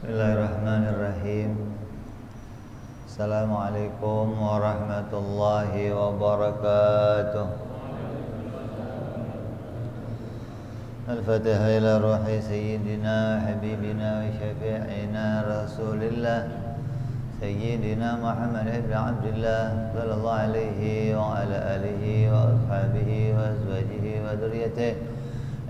Bismillahirrahmanirrahim. Assalamualaikum warahmatullahi wabarakatuh. Al-Fatiha ila ruhi sayyidina habibina wa syafi'ina rasulillah sayyidina Muhammad ibn Abdullah sallallahu alaihi wa ala alihi wa ashabihi wa azwajihi wa dhurriyyatihi.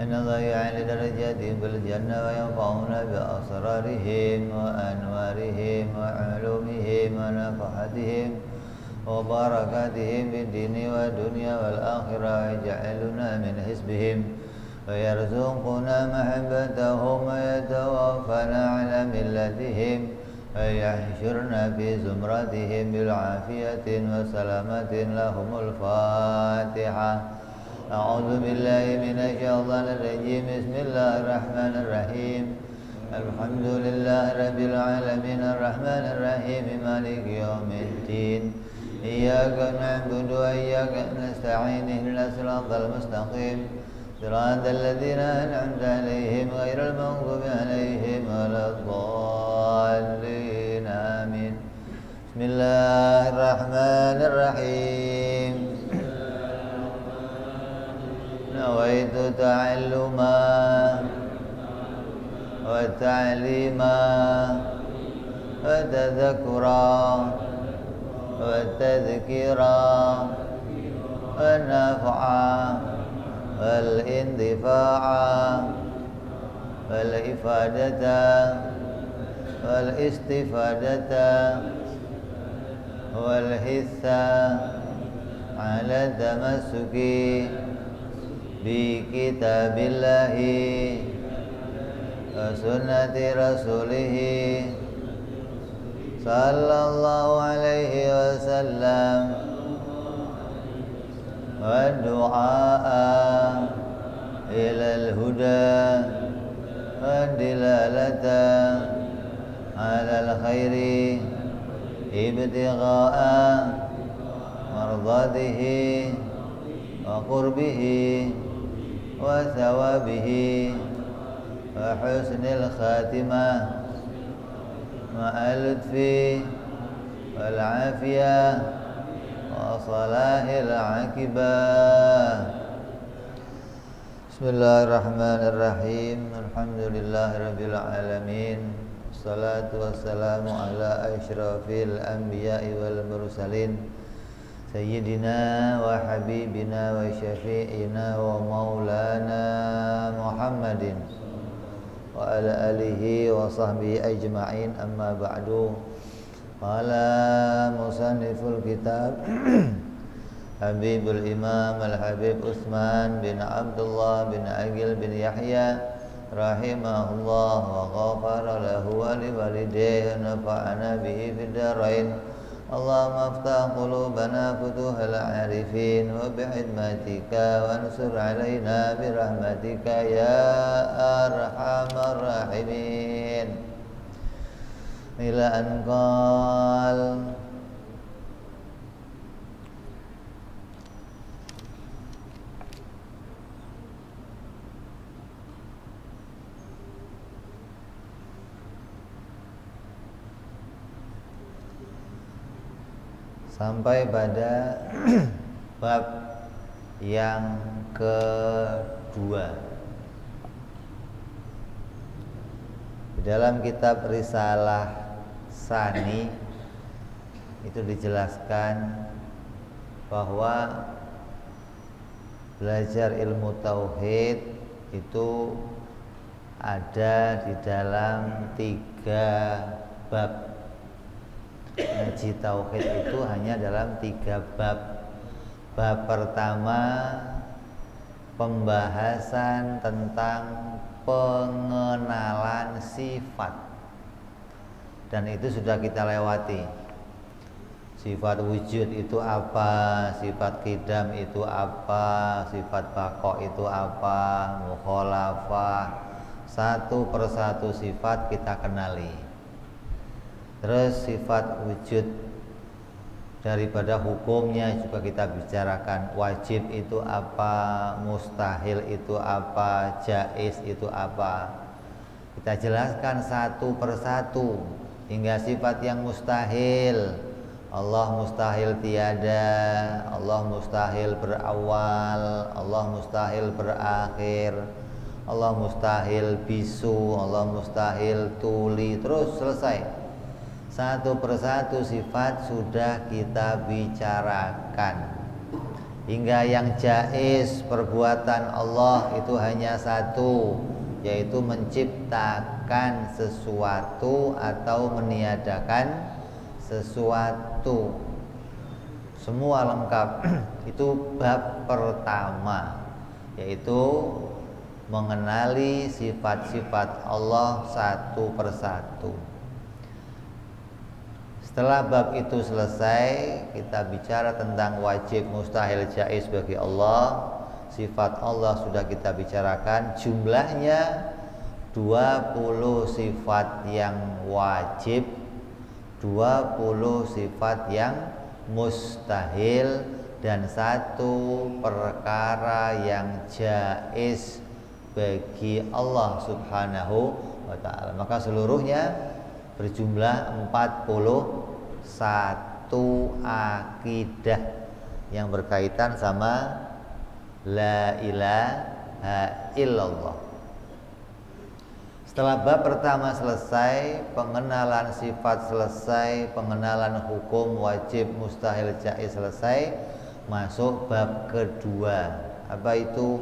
إن الله يعلي درجاتهم بالجنة وينفعون بأسرارهم وأنوارهم وعلومهم ونفحاتهم وبركاتهم في الدين والدنيا والآخرة ويجعلنا من حزبهم ويرزقنا محبتهم ويتوفنا على ملتهم ويحشرنا في زمرتهم بالعافية وسلامة لهم الفاتحة. أعوذ بالله من الشيطان الرجيم. بسم الله الرحمن الرحيم. الحمد لله رب العالمين الرحمن الرحيم مالك يوم الدين. إياك نعبد وإياك نستعين اهدنا الصراط المستقيم صراط الذين أنعمت عليهم غير المغضوب عليهم ولا الضالين آمين. بسم الله الرحمن الرحيم. نويت تعلما وتعليما وتذكرا وتذكيرا والنفعا والانتفاعا والإفادة والاستفادة والحثا على التمسك بكتاب الله وسنة رسوله صلى الله عليه وسلم والدعاء إلى الهدى والدلالة على الخير ابتغاء مرضاته وقربه وثوابه وحسن الخاتمة مع اللطف والعافية وصلاح العاقبة. بسم الله الرحمن الرحيم. الحمد لله رب العالمين. الصلاة والسلام على أشرف الأنبياء والمرسلين Sayyidina wa habibina wa syafi'ina wa maulana Muhammadin wa ala alihi wa sahbihi ajma'in, amma ba'du. Qala musanniful kitab Habibul Imam Al-Habib Utsman bin Abdullah bin Aqil bin Yahya rahimahullah wa ghafara lahu wa liwalidayhi wa nafa'ana bihi fid darain. Allahumma aftah qulubana futuhal arifin wa bi'idmatika wansur alaina birahmatika ya arhamar rahimin. Ila anqal sampai pada bab yang kedua di dalam kitab Risalah Sani. Itu dijelaskan bahwa belajar ilmu tauhid itu ada di dalam 3 bab. Ngaji tauhid itu hanya dalam 3 bab. Bab pertama pembahasan tentang pengenalan sifat, dan itu sudah kita lewati. Sifat wujud itu apa, sifat qidam itu apa, sifat baqa itu apa, mukhalafah. Satu persatu sifat kita kenali. Terus sifat wujud daripada hukumnya juga kita bicarakan. Wajib itu apa, mustahil itu apa, jaiz itu apa. Kita jelaskan satu persatu hingga sifat yang mustahil. Allah mustahil tiada, Allah mustahil berawal, Allah mustahil berakhir, Allah mustahil bisu, Allah mustahil tuli, terus selesai. Satu persatu sifat sudah kita bicarakan. Hingga yang jaiz perbuatan Allah itu hanya satu, yaitu menciptakan sesuatu atau meniadakan sesuatu. Semua lengkap. Itu bab pertama, yaitu mengenali sifat-sifat Allah satu persatu. Setelah bab itu selesai, kita bicara tentang wajib, mustahil, jaiz bagi Allah. Sifat Allah sudah kita bicarakan, jumlahnya 20 sifat yang wajib, 20 sifat yang mustahil, dan satu perkara yang jaiz bagi Allah Subhanahu wa ta'ala. Maka seluruhnya berjumlah 41 akidah yang berkaitan sama la ilaha illallah. Setelah bab pertama selesai, pengenalan sifat selesai, pengenalan hukum wajib, mustahil, jaiz selesai, masuk bab kedua. Apa itu?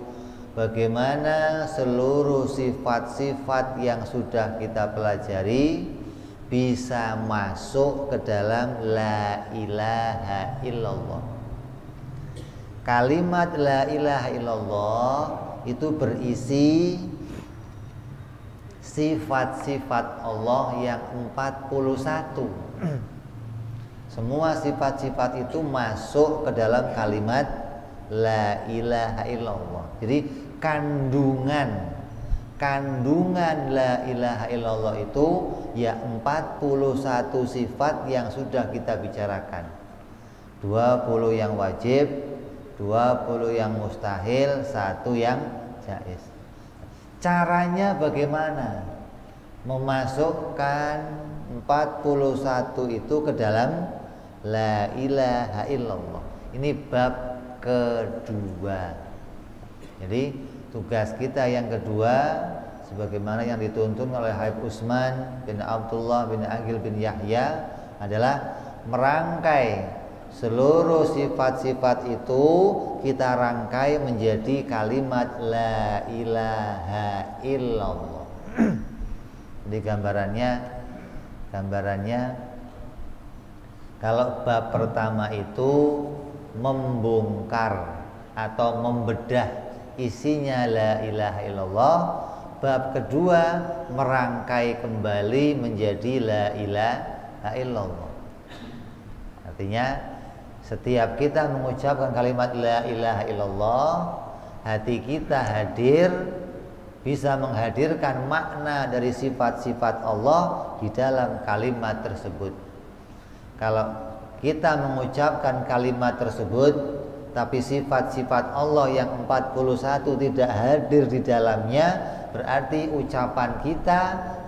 Bagaimana seluruh sifat-sifat yang sudah kita pelajari bisa masuk ke dalam la ilaha illallah. Kalimat la ilaha illallah itu berisi sifat-sifat Allah yang 41. Semua sifat-sifat itu masuk ke dalam kalimat la ilaha illallah. Jadi kandungan la ilaha illallah itu ya 41 sifat yang sudah kita bicarakan. 20 yang wajib, 20 yang mustahil, 1 yang jaiz. Caranya bagaimana? Memasukkan 41 itu ke dalam la ilaha illallah. Ini bab kedua. Jadi tugas kita yang kedua, sebagaimana yang dituntun oleh Habib Utsman bin Abdullah bin Aqil bin Yahya, adalah merangkai seluruh sifat-sifat itu, kita rangkai menjadi kalimat la ilaha illallah. Jadi gambarannya kalau bab pertama itu membongkar atau membedah isinya la ilaha illallah, bab kedua merangkai kembali menjadi la ilaha illallah. Artinya setiap kita mengucapkan kalimat la ilaha illallah, hati kita hadir, bisa menghadirkan makna dari sifat-sifat Allah di dalam kalimat tersebut. Kalau kita mengucapkan kalimat tersebut tapi sifat-sifat Allah yang 41 tidak hadir di dalamnya, berarti ucapan kita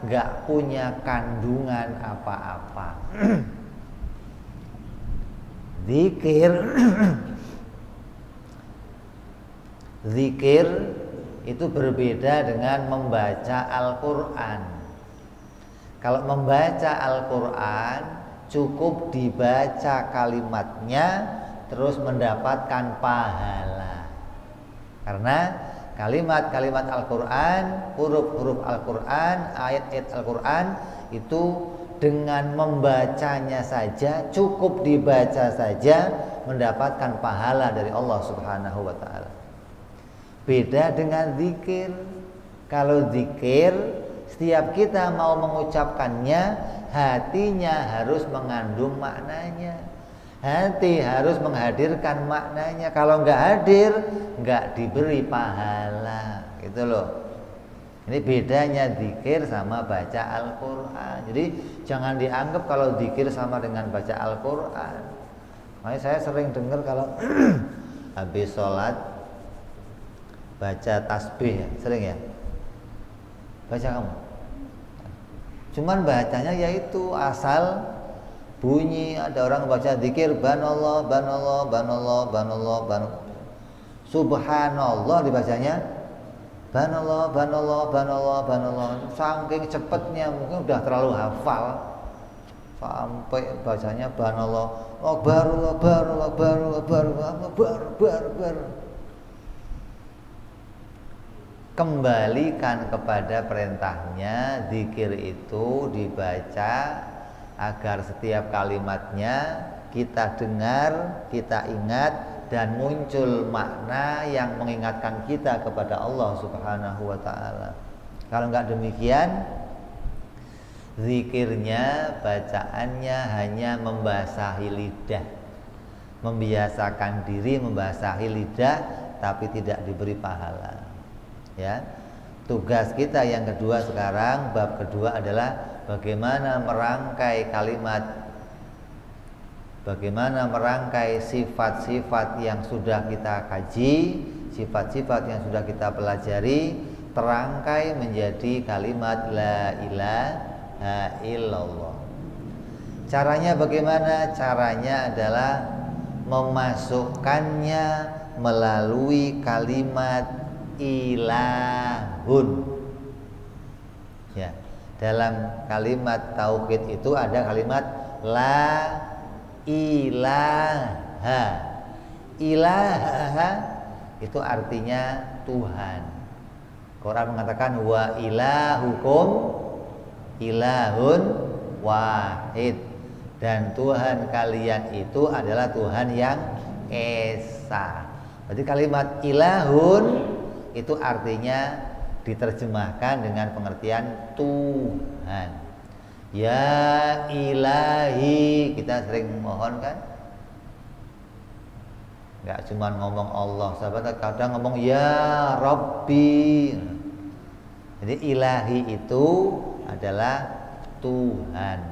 gak punya kandungan apa-apa. Zikir itu berbeda dengan membaca Al-Quran. Kalau membaca Al-Quran cukup dibaca kalimatnya terus mendapatkan pahala. Karena kalimat-kalimat Al-Quran, huruf-huruf Al-Quran, ayat-ayat Al-Quran itu dengan membacanya saja, cukup dibaca saja mendapatkan pahala dari Allah Subhanahu wa ta'ala. Beda dengan zikir. Kalau zikir, setiap kita mau mengucapkannya, hatinya harus mengandung maknanya. Hati harus menghadirkan maknanya. Kalau nggak hadir, nggak diberi pahala. Gitu loh. Ini bedanya zikir sama baca Al-Quran. Jadi jangan dianggap kalau zikir sama dengan baca Al-Quran. Makanya saya sering dengar kalau habis sholat baca tasbih, sering ya? Baca kamu? Cuman bacanya yaitu asal bunyi. Ada orang baca zikir banallah, banallah, banallah, banallah, banallah. Subhanallah dibacanya banallah, banallah, banallah, banallah. Saking cepatnya mungkin udah terlalu hafal sampai bacanya banallah, akbar, akbar, akbar, akbar, akbar, akbar. Kembalikan kepada perintahnya. Zikir itu dibaca agar setiap kalimatnya kita dengar, kita ingat, dan muncul makna yang mengingatkan kita kepada Allah Subhanahu wa ta'ala. Kalau enggak demikian, zikirnya, bacaannya hanya membasahi lidah, membiasakan diri membasahi lidah, tapi tidak diberi pahala. Ya, tugas kita yang kedua sekarang, bab kedua adalah bagaimana merangkai kalimat, bagaimana merangkai sifat-sifat yang sudah kita kaji, sifat-sifat yang sudah kita pelajari, terangkai menjadi kalimat la ilaha illallah. Caranya bagaimana? Caranya adalah memasukkannya melalui kalimat ilahun. Ya, dalam kalimat tauhid itu ada kalimat la ilaha. Ilaha itu artinya Tuhan. Quran mengatakan wa ilahukum ilahun wahid, dan Tuhan kalian itu adalah Tuhan yang esa. Berarti kalimat ilahun itu artinya diterjemahkan dengan pengertian Tuhan. Ya ilahi, kita sering mohon kan? Enggak cuma ngomong Allah, sahabat, kadang ngomong ya Rabbi. Jadi ilahi itu adalah Tuhan.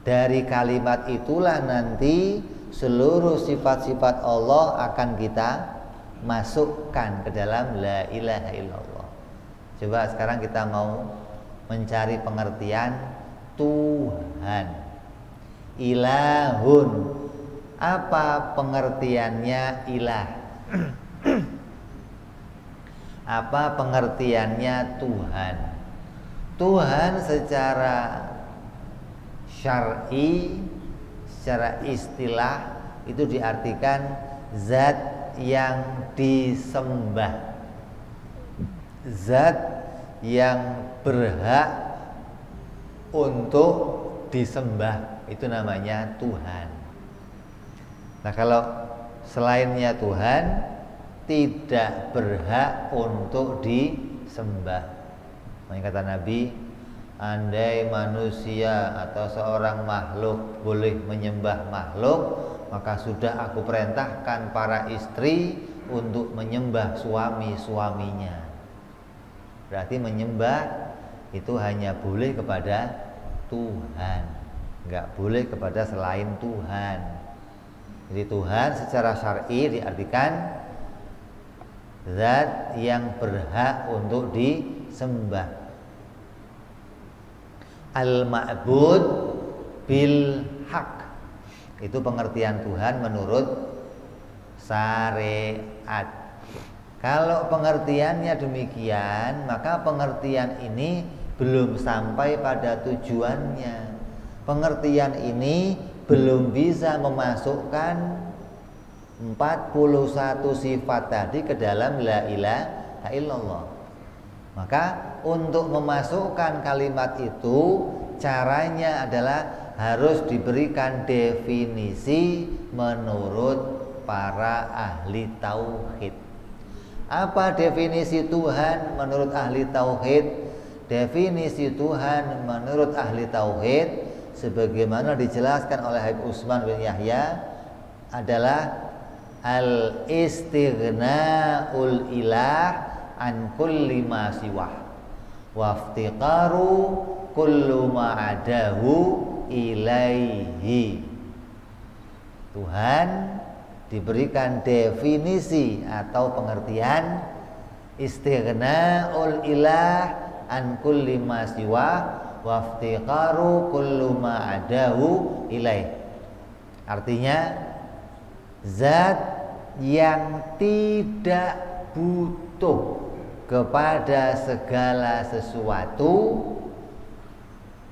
Dari kalimat itulah nanti seluruh sifat-sifat Allah akan kita masukkan ke dalam la ilaha illallah. Coba sekarang kita mau mencari pengertian Tuhan. Ilahun, apa pengertiannya ilah? Apa pengertiannya Tuhan? Tuhan secara syar'i, secara istilah itu diartikan zat yang disembah, zat yang berhak untuk disembah, itu namanya Tuhan. Nah, kalau selainnya Tuhan tidak berhak untuk disembah. Makanya kata Nabi, andai manusia atau seorang makhluk boleh menyembah makhluk, maka sudah aku perintahkan para istri untuk menyembah suami-suaminya. Berarti menyembah itu hanya boleh kepada Tuhan, enggak boleh kepada selain Tuhan. Jadi Tuhan secara syar'i diartikan zat yang berhak untuk disembah. Al-ma'bud bil haq, itu pengertian Tuhan menurut syariat. Kalau pengertiannya demikian, maka pengertian ini belum sampai pada tujuannya. Pengertian ini belum bisa memasukkan 41 sifat tadi ke dalam la ilaha illallah. Maka untuk memasukkan kalimat itu, caranya adalah harus diberikan definisi menurut para ahli tauhid. Apa definisi Tuhan menurut ahli tauhid? Definisi Tuhan menurut ahli tauhid sebagaimana dijelaskan oleh Habib Utsman bin Yahya adalah al-istighna'ul ilah an kulli ma siwah wa iftiqaru kullu ma adahu ilaihi. Tuhan diberikan definisi atau pengertian istighna'ul ilah an kulli ma siwah waftiqaru kullu ma adahu ilaih. Artinya zat yang tidak butuh kepada segala sesuatu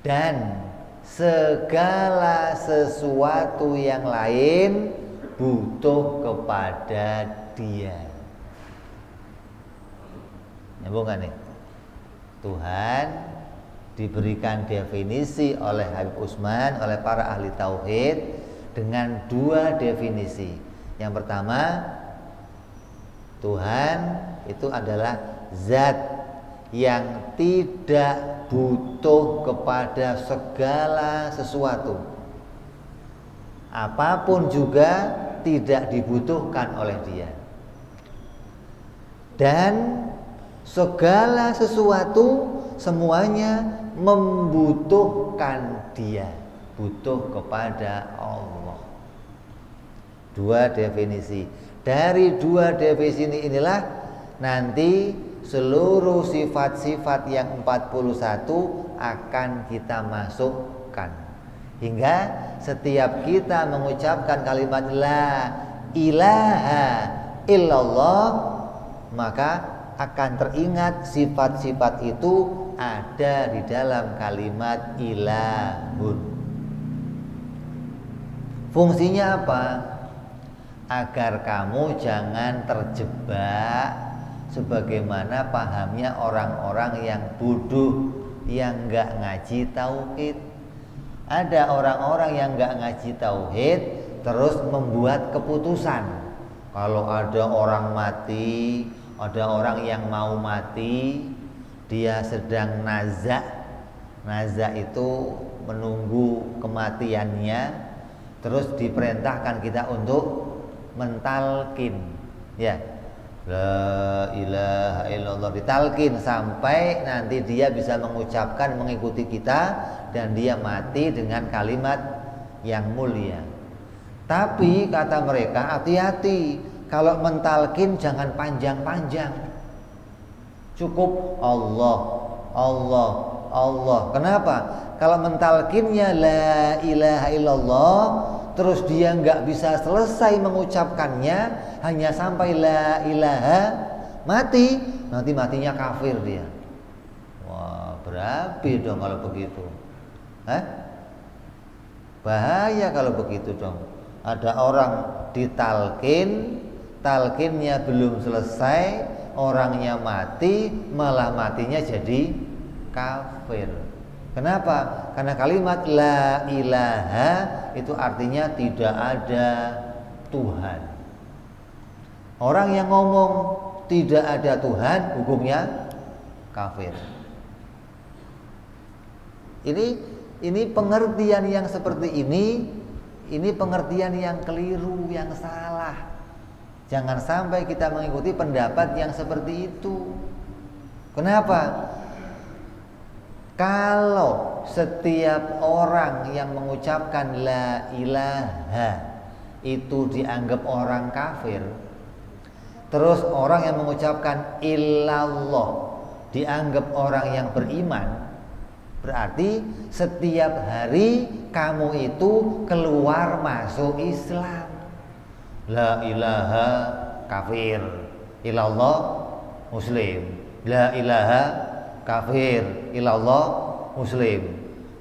dan segala sesuatu yang lain butuh kepada dia. Nyambung kan nih? Tuhan diberikan definisi oleh Habib Utsman, oleh para ahli tauhid dengan dua definisi. Yang pertama, Tuhan itu adalah zat yang tidak butuh kepada segala sesuatu. Apapun juga tidak dibutuhkan oleh dia. Dan segala sesuatu semuanya membutuhkan dia, butuh kepada Allah. Dua definisi. Dari dua definisi inilah nanti seluruh sifat-sifat yang 41 akan kita masukkan. Hingga setiap kita mengucapkan kalimat la ilaha illallah, maka akan teringat sifat-sifat itu ada di dalam kalimat ilahun. Fungsinya apa? Agar kamu jangan terjebak sebagaimana pahamnya orang-orang yang bodoh, yang nggak ngaji tauhid. Ada orang-orang yang nggak ngaji tauhid terus membuat keputusan. Kalau ada orang mati, ada orang yang mau mati, dia sedang nazak. Nazak itu menunggu kematiannya, terus diperintahkan kita untuk mentalkin, ya, la ilaha illallah, ditalkin sampai nanti dia bisa mengucapkan mengikuti kita dan dia mati dengan kalimat yang mulia. Tapi kata mereka, hati-hati, kalau mentalkin jangan panjang-panjang, cukup Allah, Allah, Allah. Kenapa? Kalau mentalkinnya la ilaha illallah, terus dia nggak bisa selesai mengucapkannya, hanya sampai la ilaha, mati, nanti matinya kafir dia. Wah, berapi dong kalau begitu. Bahaya kalau begitu dong. Ada orang ditalkin, talkinnya belum selesai, orangnya mati, malah matinya jadi kafir. Kenapa? Karena kalimat la ilaha itu artinya tidak ada Tuhan. Orang yang ngomong tidak ada Tuhan, hukumnya kafir. Ini pengertian yang seperti ini pengertian yang keliru, yang salah. Jangan sampai kita mengikuti pendapat yang seperti itu. Kenapa? Kalau setiap orang yang mengucapkan la ilaha itu dianggap orang kafir, terus orang yang mengucapkan illallah dianggap orang yang beriman, berarti setiap hari kamu itu keluar masuk Islam. La ilaha kafir, illallah muslim. La ilaha kafir, illallah muslim.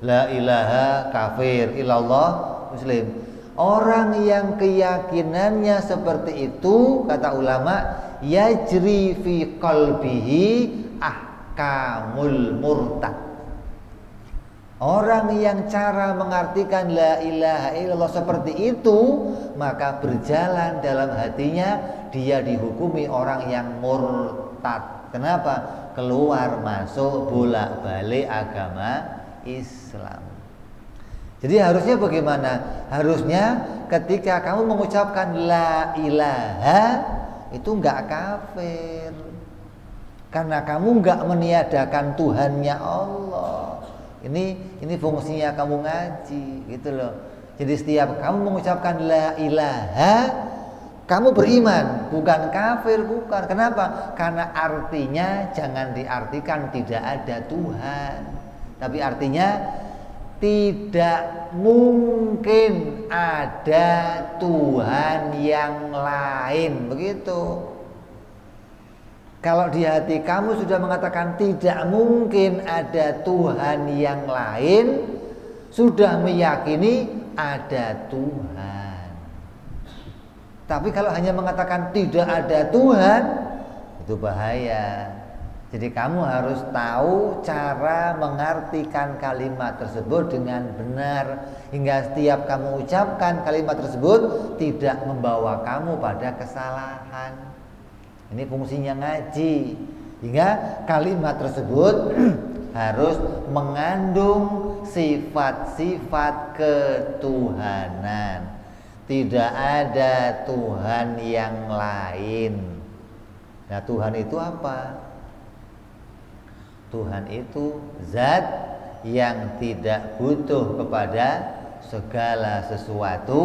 La ilaha kafir, illallah muslim. Orang yang keyakinannya seperti itu, kata ulama, yajri fi qalbihi ahkamul murtad. Orang yang cara mengartikan la ilaha illallah seperti itu, maka berjalan dalam hatinya dia dihukumi orang yang murtad. Kenapa? Keluar masuk bolak-balik agama Islam. Jadi harusnya bagaimana? Harusnya ketika kamu mengucapkan la ilaha itu enggak kafir, karena kamu enggak meniadakan Tuhannya Allah. Ini fungsinya kamu ngaji, gitu loh. Jadi setiap kamu mengucapkan la ilaha, kamu beriman, bukan kafir, bukan. Kenapa? Karena artinya jangan diartikan tidak ada Tuhan. Tapi artinya tidak mungkin ada Tuhan yang lain, begitu. Kalau di hati kamu sudah mengatakan tidak mungkin ada Tuhan yang lain, sudah meyakini ada Tuhan. Tapi kalau hanya mengatakan tidak ada Tuhan, itu bahaya. Jadi kamu harus tahu cara mengartikan kalimat tersebut dengan benar, hingga setiap kamu ucapkan kalimat tersebut tidak membawa kamu pada kesalahan. Ini fungsinya ngaji, hingga kalimat tersebut harus mengandung sifat-sifat ketuhanan. Tidak ada Tuhan yang lain. Nah, Tuhan itu apa? Tuhan itu zat yang tidak butuh kepada segala sesuatu,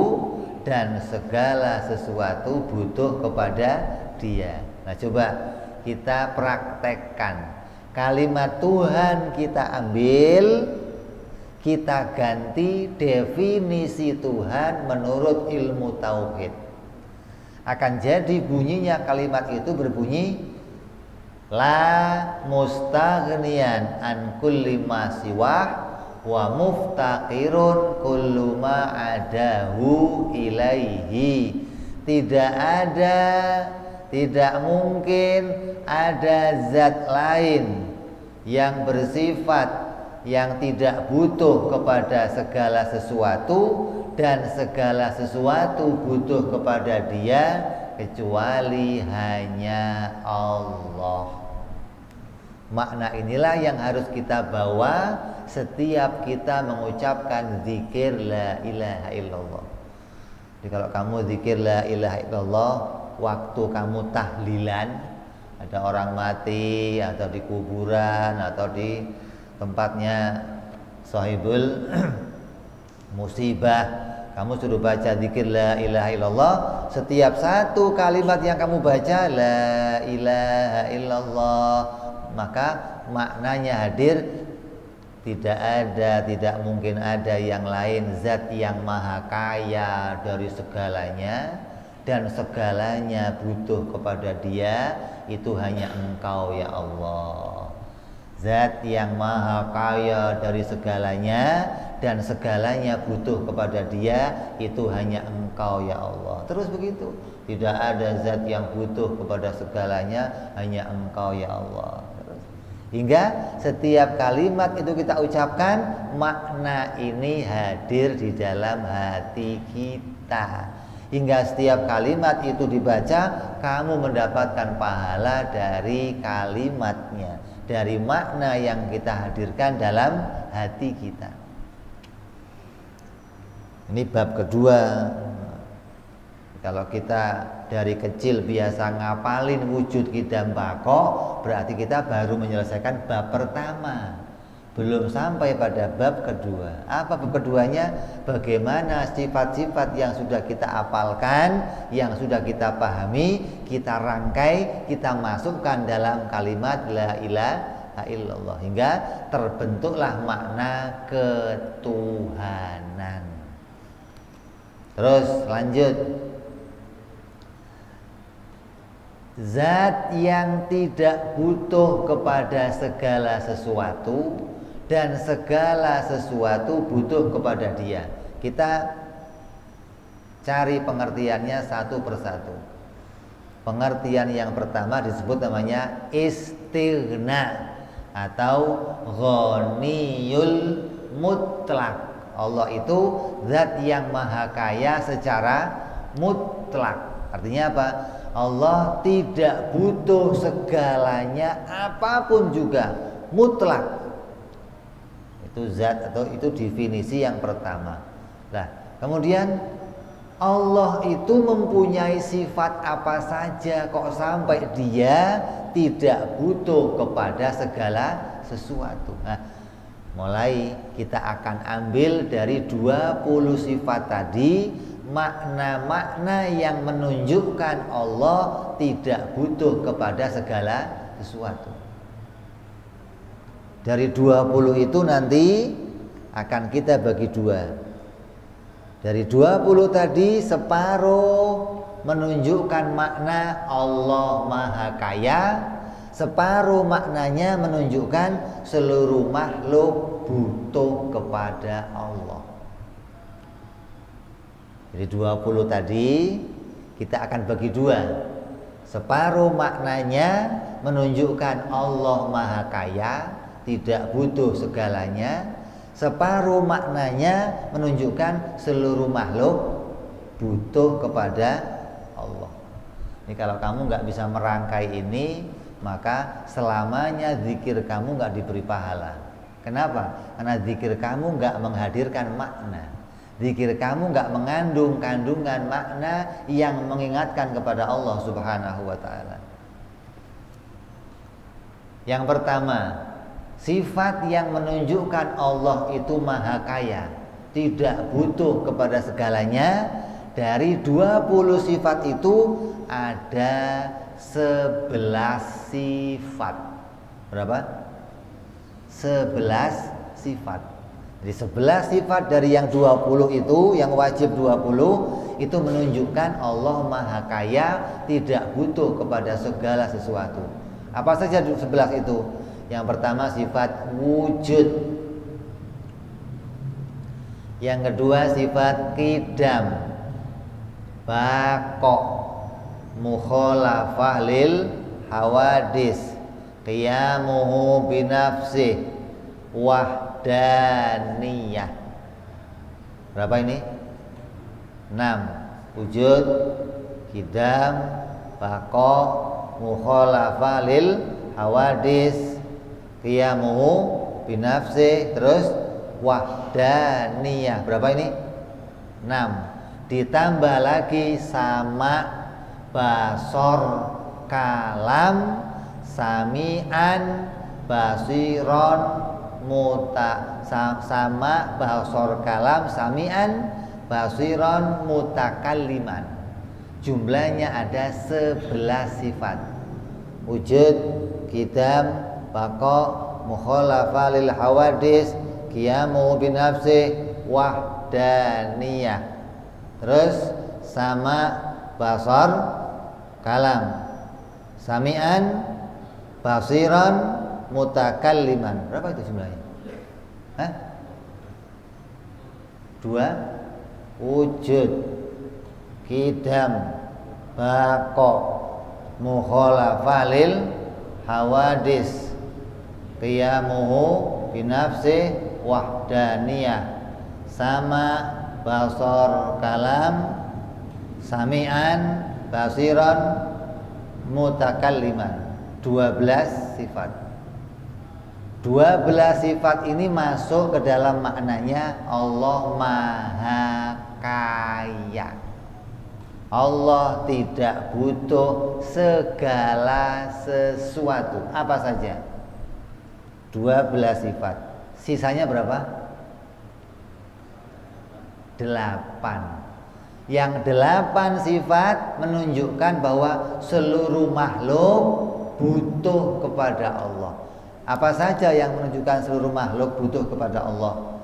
dan segala sesuatu butuh kepada Dia. Nah, coba kita praktekkan. Kalimat Tuhan kita ambil, kita ganti definisi Tuhan menurut ilmu tauhid. Akan jadi bunyinya kalimat itu berbunyi la mustaghniyan an kulli ma siwah wa muftaqirun kullu ma adahu ilaihi. Tidak mungkin ada zat lain yang bersifat yang tidak butuh kepada segala sesuatu, dan segala sesuatu butuh kepada Dia kecuali hanya Allah. Makna inilah yang harus kita bawa setiap kita mengucapkan zikir la ilaha illallah. Jadi kalau kamu zikir la ilaha illallah waktu kamu tahlilan, ada orang mati atau di kuburan atau di tempatnya sahibul musibah, kamu suruh baca zikir la ilaha illallah. Setiap satu kalimat yang kamu baca la ilaha illallah, maka maknanya hadir. Tidak mungkin ada yang lain, zat yang maha kaya dari segalanya, dan segalanya butuh kepada Dia, itu hanya Engkau ya Allah. Zat yang maha kaya dari segalanya, dan segalanya butuh kepada Dia, itu hanya Engkau ya Allah. Terus begitu, tidak ada zat yang butuh kepada segalanya, hanya Engkau ya Allah. Terus, hingga setiap kalimat itu kita ucapkan, makna ini hadir di dalam hati kita. Hingga setiap kalimat itu dibaca, kamu mendapatkan pahala dari kalimatnya, dari makna yang kita hadirkan dalam hati kita. Ini bab kedua. Kalau kita dari kecil biasa ngapalin wujud kidam bako, berarti kita baru menyelesaikan bab pertama, belum sampai pada bab kedua. Apa bab keduanya? Bagaimana sifat-sifat yang sudah kita apalkan, yang sudah kita pahami, kita rangkai, kita masukkan dalam kalimat la ilaha illallah, hingga terbentuklah makna ketuhanan. Terus lanjut, zat yang tidak butuh kepada segala sesuatu, dan segala sesuatu butuh kepada Dia. Kita cari pengertiannya satu persatu. Pengertian yang pertama disebut namanya istighna atau ghaniyul mutlak. Allah itu zat yang maha kaya secara mutlak. Artinya apa? Allah tidak butuh segalanya, apapun juga, mutlak. Itu zat atau itu definisi yang pertama. Nah, kemudian Allah itu mempunyai sifat apa saja kok sampai Dia tidak butuh kepada segala sesuatu. Nah, mulai kita akan ambil dari 20 sifat tadi, makna-makna yang menunjukkan Allah tidak butuh kepada segala sesuatu. Dari 20 itu nanti akan kita bagi dua. Dari 20 tadi separuh menunjukkan makna Allah Maha Kaya, separuh maknanya menunjukkan seluruh makhluk butuh kepada Allah. Jadi 20 tadi kita akan bagi dua. Separuh maknanya menunjukkan Allah Maha Kaya, tidak butuh segalanya. Separuh maknanya menunjukkan seluruh makhluk butuh kepada Allah. Ini kalau kamu nggak bisa merangkai ini, maka selamanya zikir kamu nggak diberi pahala. Kenapa? Karena zikir kamu nggak menghadirkan makna. Zikir kamu nggak mengandung kandungan makna yang mengingatkan kepada Allah Subhanahu wa ta'ala. Yang pertama, sifat yang menunjukkan Allah itu Maha Kaya, tidak butuh kepada segalanya. Dari 20 sifat itu ada 11 sifat. Berapa? 11 sifat. Jadi 11 sifat dari yang 20 itu, yang wajib 20 itu menunjukkan Allah Maha Kaya, tidak butuh kepada segala sesuatu. Apa saja 11 itu? Yang pertama sifat wujud. Yang kedua sifat qidam, baqo, mukhalafah lil hawadis, qiyamuhu binafsih, wahdaniyah. Berapa ini? 6. Wujud, qidam, baqo, mukhalafah lil hawadis, qiyamuhu binafsih, terus wahdaniyah. Berapa ini? 6. Ditambah lagi sama, basor, kalam, sami'an, basiron, sama, basor, kalam, sami'an, basiron, mutakalliman. Jumlahnya ada 11 sifat. Wujud, qidam, baqo, mukhalafah lil hawadis, qiyamu binafsih, wahdaniyah. Terus sama, basar, kalam, sami'an, basiran, mutakalliman. Berapa itu jumlahnya? 2. Wujud, qidam, baqo, mukhalafah lil hawadis, qiyamuhu binafsih, wahdaniyah. Sama, basar, kalam, sami'an, basiran, mutakalliman. 12 sifat. 12 sifat ini masuk ke dalam maknanya Allah Maha Kaya. Allah tidak butuh segala sesuatu. Apa saja? 12 sifat. Sisanya berapa? 8. Yang 8 sifat menunjukkan bahwa seluruh makhluk butuh kepada Allah. Apa saja yang menunjukkan seluruh makhluk butuh kepada Allah?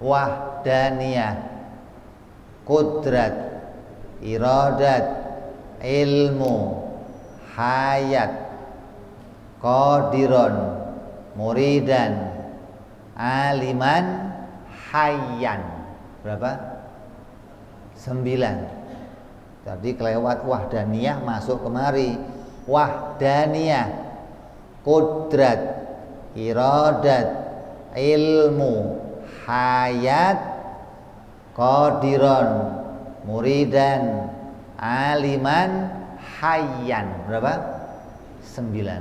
Wahdaniyah, qudrat, iradat, ilmu, hayat, qadiron, muridan, aliman, hayyan. Berapa? 9. Tadi kelewat wahdaniyah, masuk kemari. Wahdaniyah, qudrat, iradat, ilmu, hayat, qadiron, muridan, aliman, hayyan. Berapa? 9.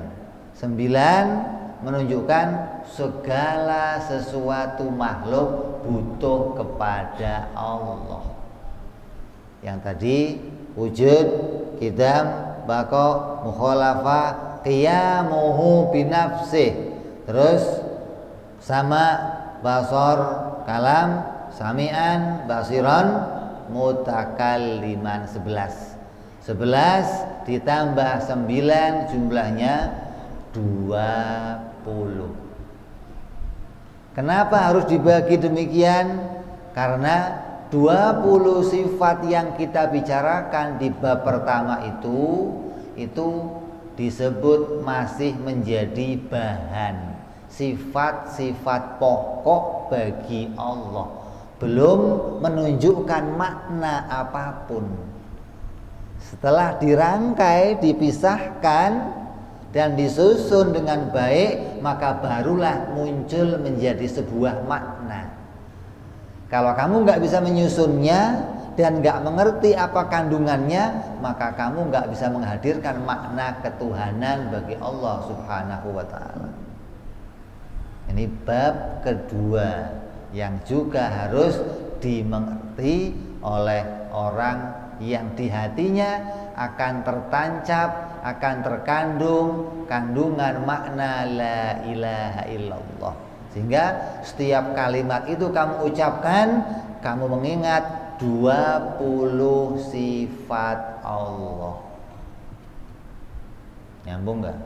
9 menunjukkan segala sesuatu makhluk butuh kepada Allah. Yang tadi wujud, qidam, baqo, mukhalafah, qiyamuhu binafsih. Terus sama, basar, kalam, sami'an, basiran, mutakalliman. 11 ditambah 9 jumlahnya 20. Kenapa harus dibagi demikian? Karena 20 sifat yang kita bicarakan di bab pertama itu disebut masih menjadi bahan sifat-sifat pokok bagi Allah, belum menunjukkan makna apapun. Setelah dirangkai, dipisahkan dan disusun dengan baik, maka barulah muncul menjadi sebuah makna. Kalau kamu nggak bisa menyusunnya dan nggak mengerti apa kandungannya, maka kamu nggak bisa menghadirkan makna ketuhanan bagi Allah Subhanahu wa ta'ala. Ini bab kedua yang juga harus dimengerti oleh orang yang di hatinya akan tertancap, akan terkandung kandungan makna la ilaha illallah. Sehingga setiap kalimat itu kamu ucapkan, kamu mengingat 20 sifat Allah. Nyambung gak?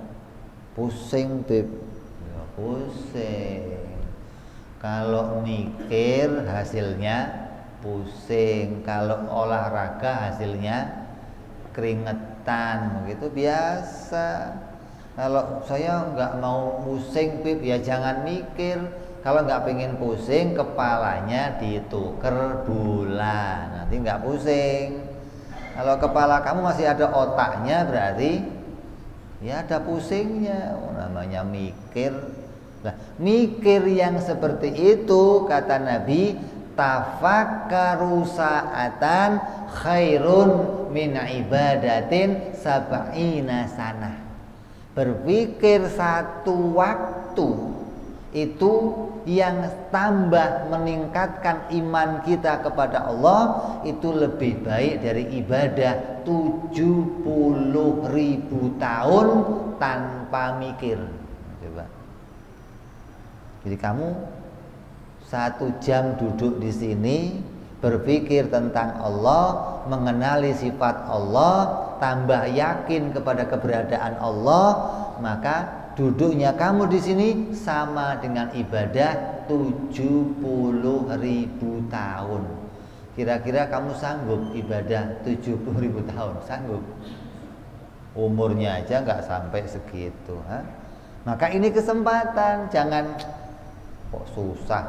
Pusing Beb? Ya pusing. Kalau mikir hasilnya pusing, kalau olahraga hasilnya keringetan, begitu biasa. Kalau saya nggak mau pusing Pip, ya jangan mikir. Kalau nggak pengen pusing, kepalanya dituker bola, nanti nggak pusing. Kalau kepala kamu masih ada otaknya, berarti ya ada pusingnya. Namanya mikir. Nah, mikir yang seperti itu kata Nabi, tafakkaru sa'atan khairun min ibadatin sab'ina sanah. Berpikir satu waktu itu yang tambah meningkatkan iman kita kepada Allah, itu lebih baik dari ibadah 70.000 tahun tanpa mikir. Coba. Jadi kamu 1 jam duduk di sini berpikir tentang Allah, mengenali sifat Allah, tambah yakin kepada keberadaan Allah, maka duduknya kamu di sini sama dengan ibadah 70.000 tahun. Kira-kira kamu sanggup ibadah 70.000 tahun? Sanggup? Umurnya aja nggak sampai segitu. Maka ini kesempatan, jangan kok susah.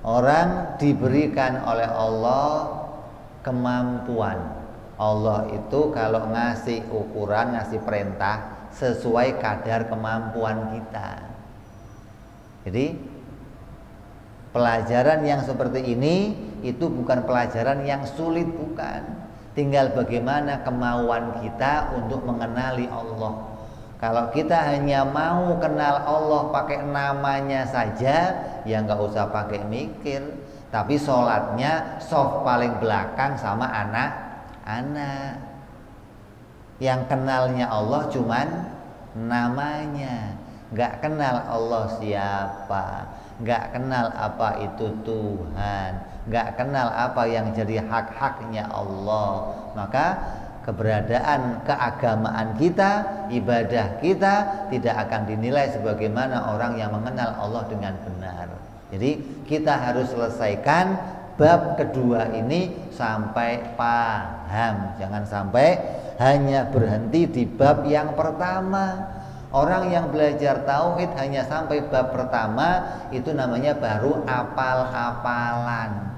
Orang diberikan oleh Allah kemampuan. Allah itu kalau ngasih ukuran, ngasih perintah sesuai kadar kemampuan kita. Jadi pelajaran yang seperti ini itu bukan pelajaran yang sulit, bukan. Tinggal bagaimana kemauan kita untuk mengenali Allah. Kalau kita hanya mau kenal Allah pakai namanya saja, ya nggak usah pakai mikir. Tapi sholatnya soft paling belakang sama anak-anak. Yang kenalnya Allah cuman namanya, nggak kenal Allah siapa, nggak kenal apa itu Tuhan, nggak kenal apa yang jadi hak-haknya Allah. Maka keberadaan keagamaan kita, ibadah kita tidak akan dinilai sebagaimana orang yang mengenal Allah dengan benar. Jadi kita harus selesaikan bab kedua ini sampai paham. Jangan sampai hanya berhenti di bab yang pertama. Orang yang belajar tauhid hanya sampai bab pertama, itu namanya baru apal-apalan,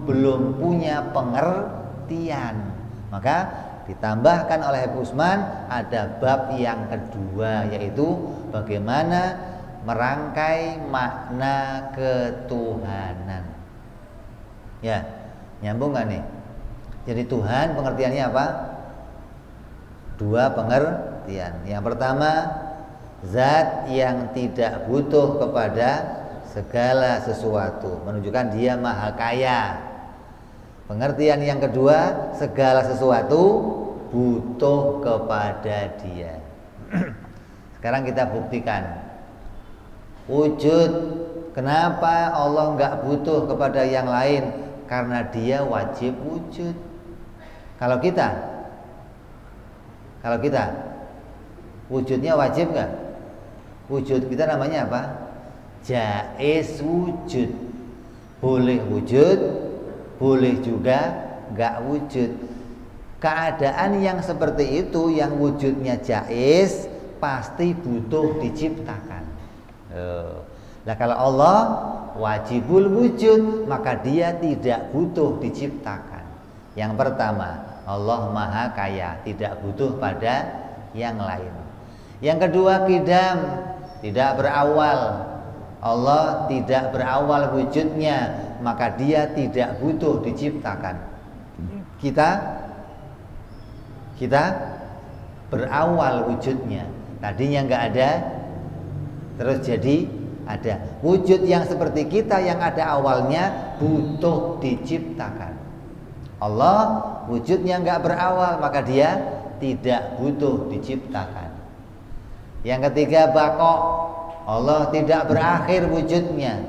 belum punya pengertian. Maka ditambahkan oleh Habib Usman ada bab yang kedua, yaitu bagaimana merangkai makna ketuhanan. Ya, nyambung gak nih? Jadi Tuhan pengertiannya apa? 2 pengertian. Yang pertama, zat yang tidak butuh kepada segala sesuatu, menunjukkan dia maha kaya. Pengertian yang kedua, segala sesuatu butuh kepada dia. Sekarang kita buktikan wujud. Kenapa Allah nggak butuh kepada yang lain? Karena dia wajib wujud. Kalau kita Wujudnya wajib nggak? Wujud kita namanya apa? Jaiz wujud. Boleh wujud, boleh juga nggak wujud. Keadaan yang seperti itu, yang wujudnya jaiz, pasti butuh diciptakan. Nah kalau Allah wajibul wujud, maka dia tidak butuh diciptakan. Yang pertama, Allah maha kaya, tidak butuh pada yang lain. Yang kedua, qidam, tidak berawal. Allah tidak berawal wujudnya, maka dia tidak butuh diciptakan. Kita berawal wujudnya. Tadinya nggak ada, terus jadi ada. Wujud yang seperti kita yang ada awalnya butuh diciptakan. Allah wujudnya nggak berawal, maka dia tidak butuh diciptakan. Yang ketiga, baqo, Allah tidak berakhir wujudnya,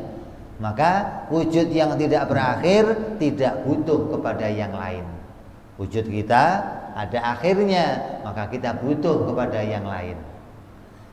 maka wujud yang tidak berakhir tidak butuh kepada yang lain. Wujud kita ada akhirnya, maka kita butuh kepada yang lain.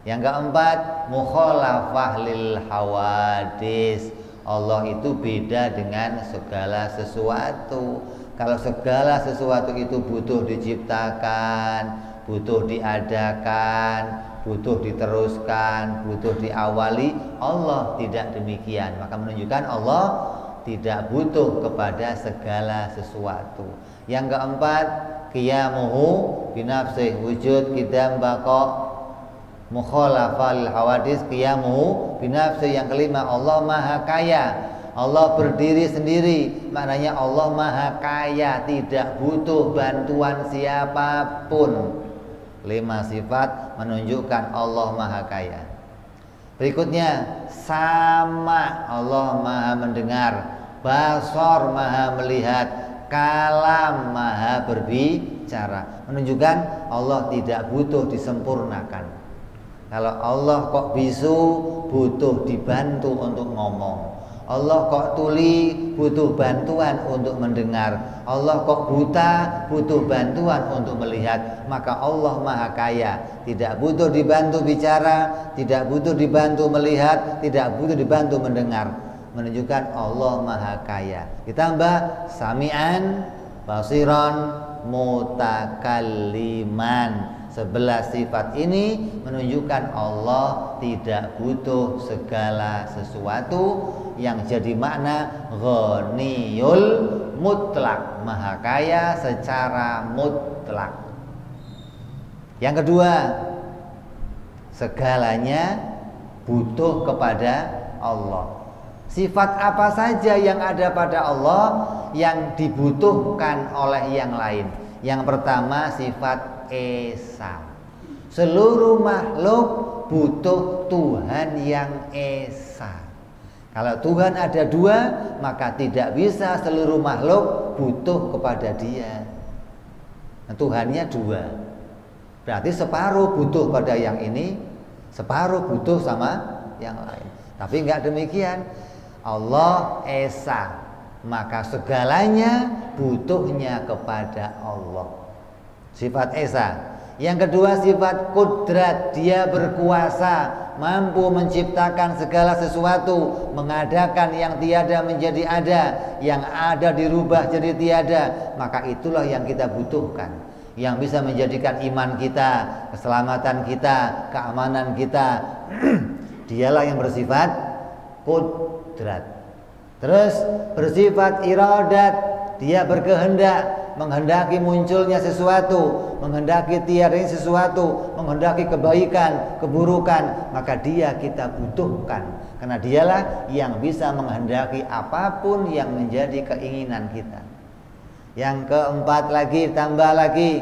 Yang keempat, mukhalafah lil hawadis, Allah itu beda dengan segala sesuatu. Kalau segala sesuatu itu butuh diciptakan, butuh diadakan, butuh diteruskan, butuh diawali, Allah tidak demikian. Maka menunjukkan Allah tidak butuh kepada segala sesuatu. Yang keempat, qiyamuhu binafsih, wujud qidam baqa mukhalafah lil hawadis, qiyamuhu binafsih. Yang kelima, Allah maha kaya, Allah berdiri sendiri, maknanya Allah maha kaya, tidak butuh bantuan siapapun. 5 sifat menunjukkan Allah maha kaya. Berikutnya, sama, Allah maha mendengar, basor maha melihat, kalam maha berbicara, menunjukkan Allah tidak butuh disempurnakan. Kalau Allah kok bisu, butuh dibantu untuk ngomong. Allah kok tuli, butuh bantuan untuk mendengar. Allah kok buta, butuh bantuan untuk melihat. Maka Allah maha kaya, tidak butuh dibantu bicara, tidak butuh dibantu melihat, tidak butuh dibantu mendengar. Menunjukkan Allah maha kaya. Ditambah sami'an, basiran, mutakalliman. 11 sifat ini menunjukkan Allah tidak butuh segala sesuatu, yang jadi makna ghaniyul mutlak, maha kaya secara mutlak. Yang kedua, segalanya butuh kepada Allah. Sifat apa saja yang ada pada Allah yang dibutuhkan oleh yang lain? Yang pertama, sifat esa. Seluruh makhluk butuh Tuhan yang esa. Kalau Tuhan ada dua, maka tidak bisa seluruh makhluk butuh kepada dia. Nah, Tuhannya dua, berarti separuh butuh pada yang ini, separuh butuh sama yang lain. Tapi enggak demikian. Allah esa, maka segalanya butuhnya kepada Allah. Sifat esa. Yang kedua, sifat kudrat, dia berkuasa, mampu menciptakan segala sesuatu, mengadakan yang tiada menjadi ada, yang ada dirubah jadi tiada. Maka itulah yang kita butuhkan, yang bisa menjadikan iman kita, keselamatan kita, keamanan kita. Dialah yang bersifat kudrat. Terus bersifat iradat, dia berkehendak, menghendaki munculnya sesuatu, menghendaki tiadanya sesuatu, menghendaki kebaikan, keburukan, maka dia kita butuhkan, karena dialah yang bisa menghendaki apapun yang menjadi keinginan kita. Yang keempat lagi, tambah lagi,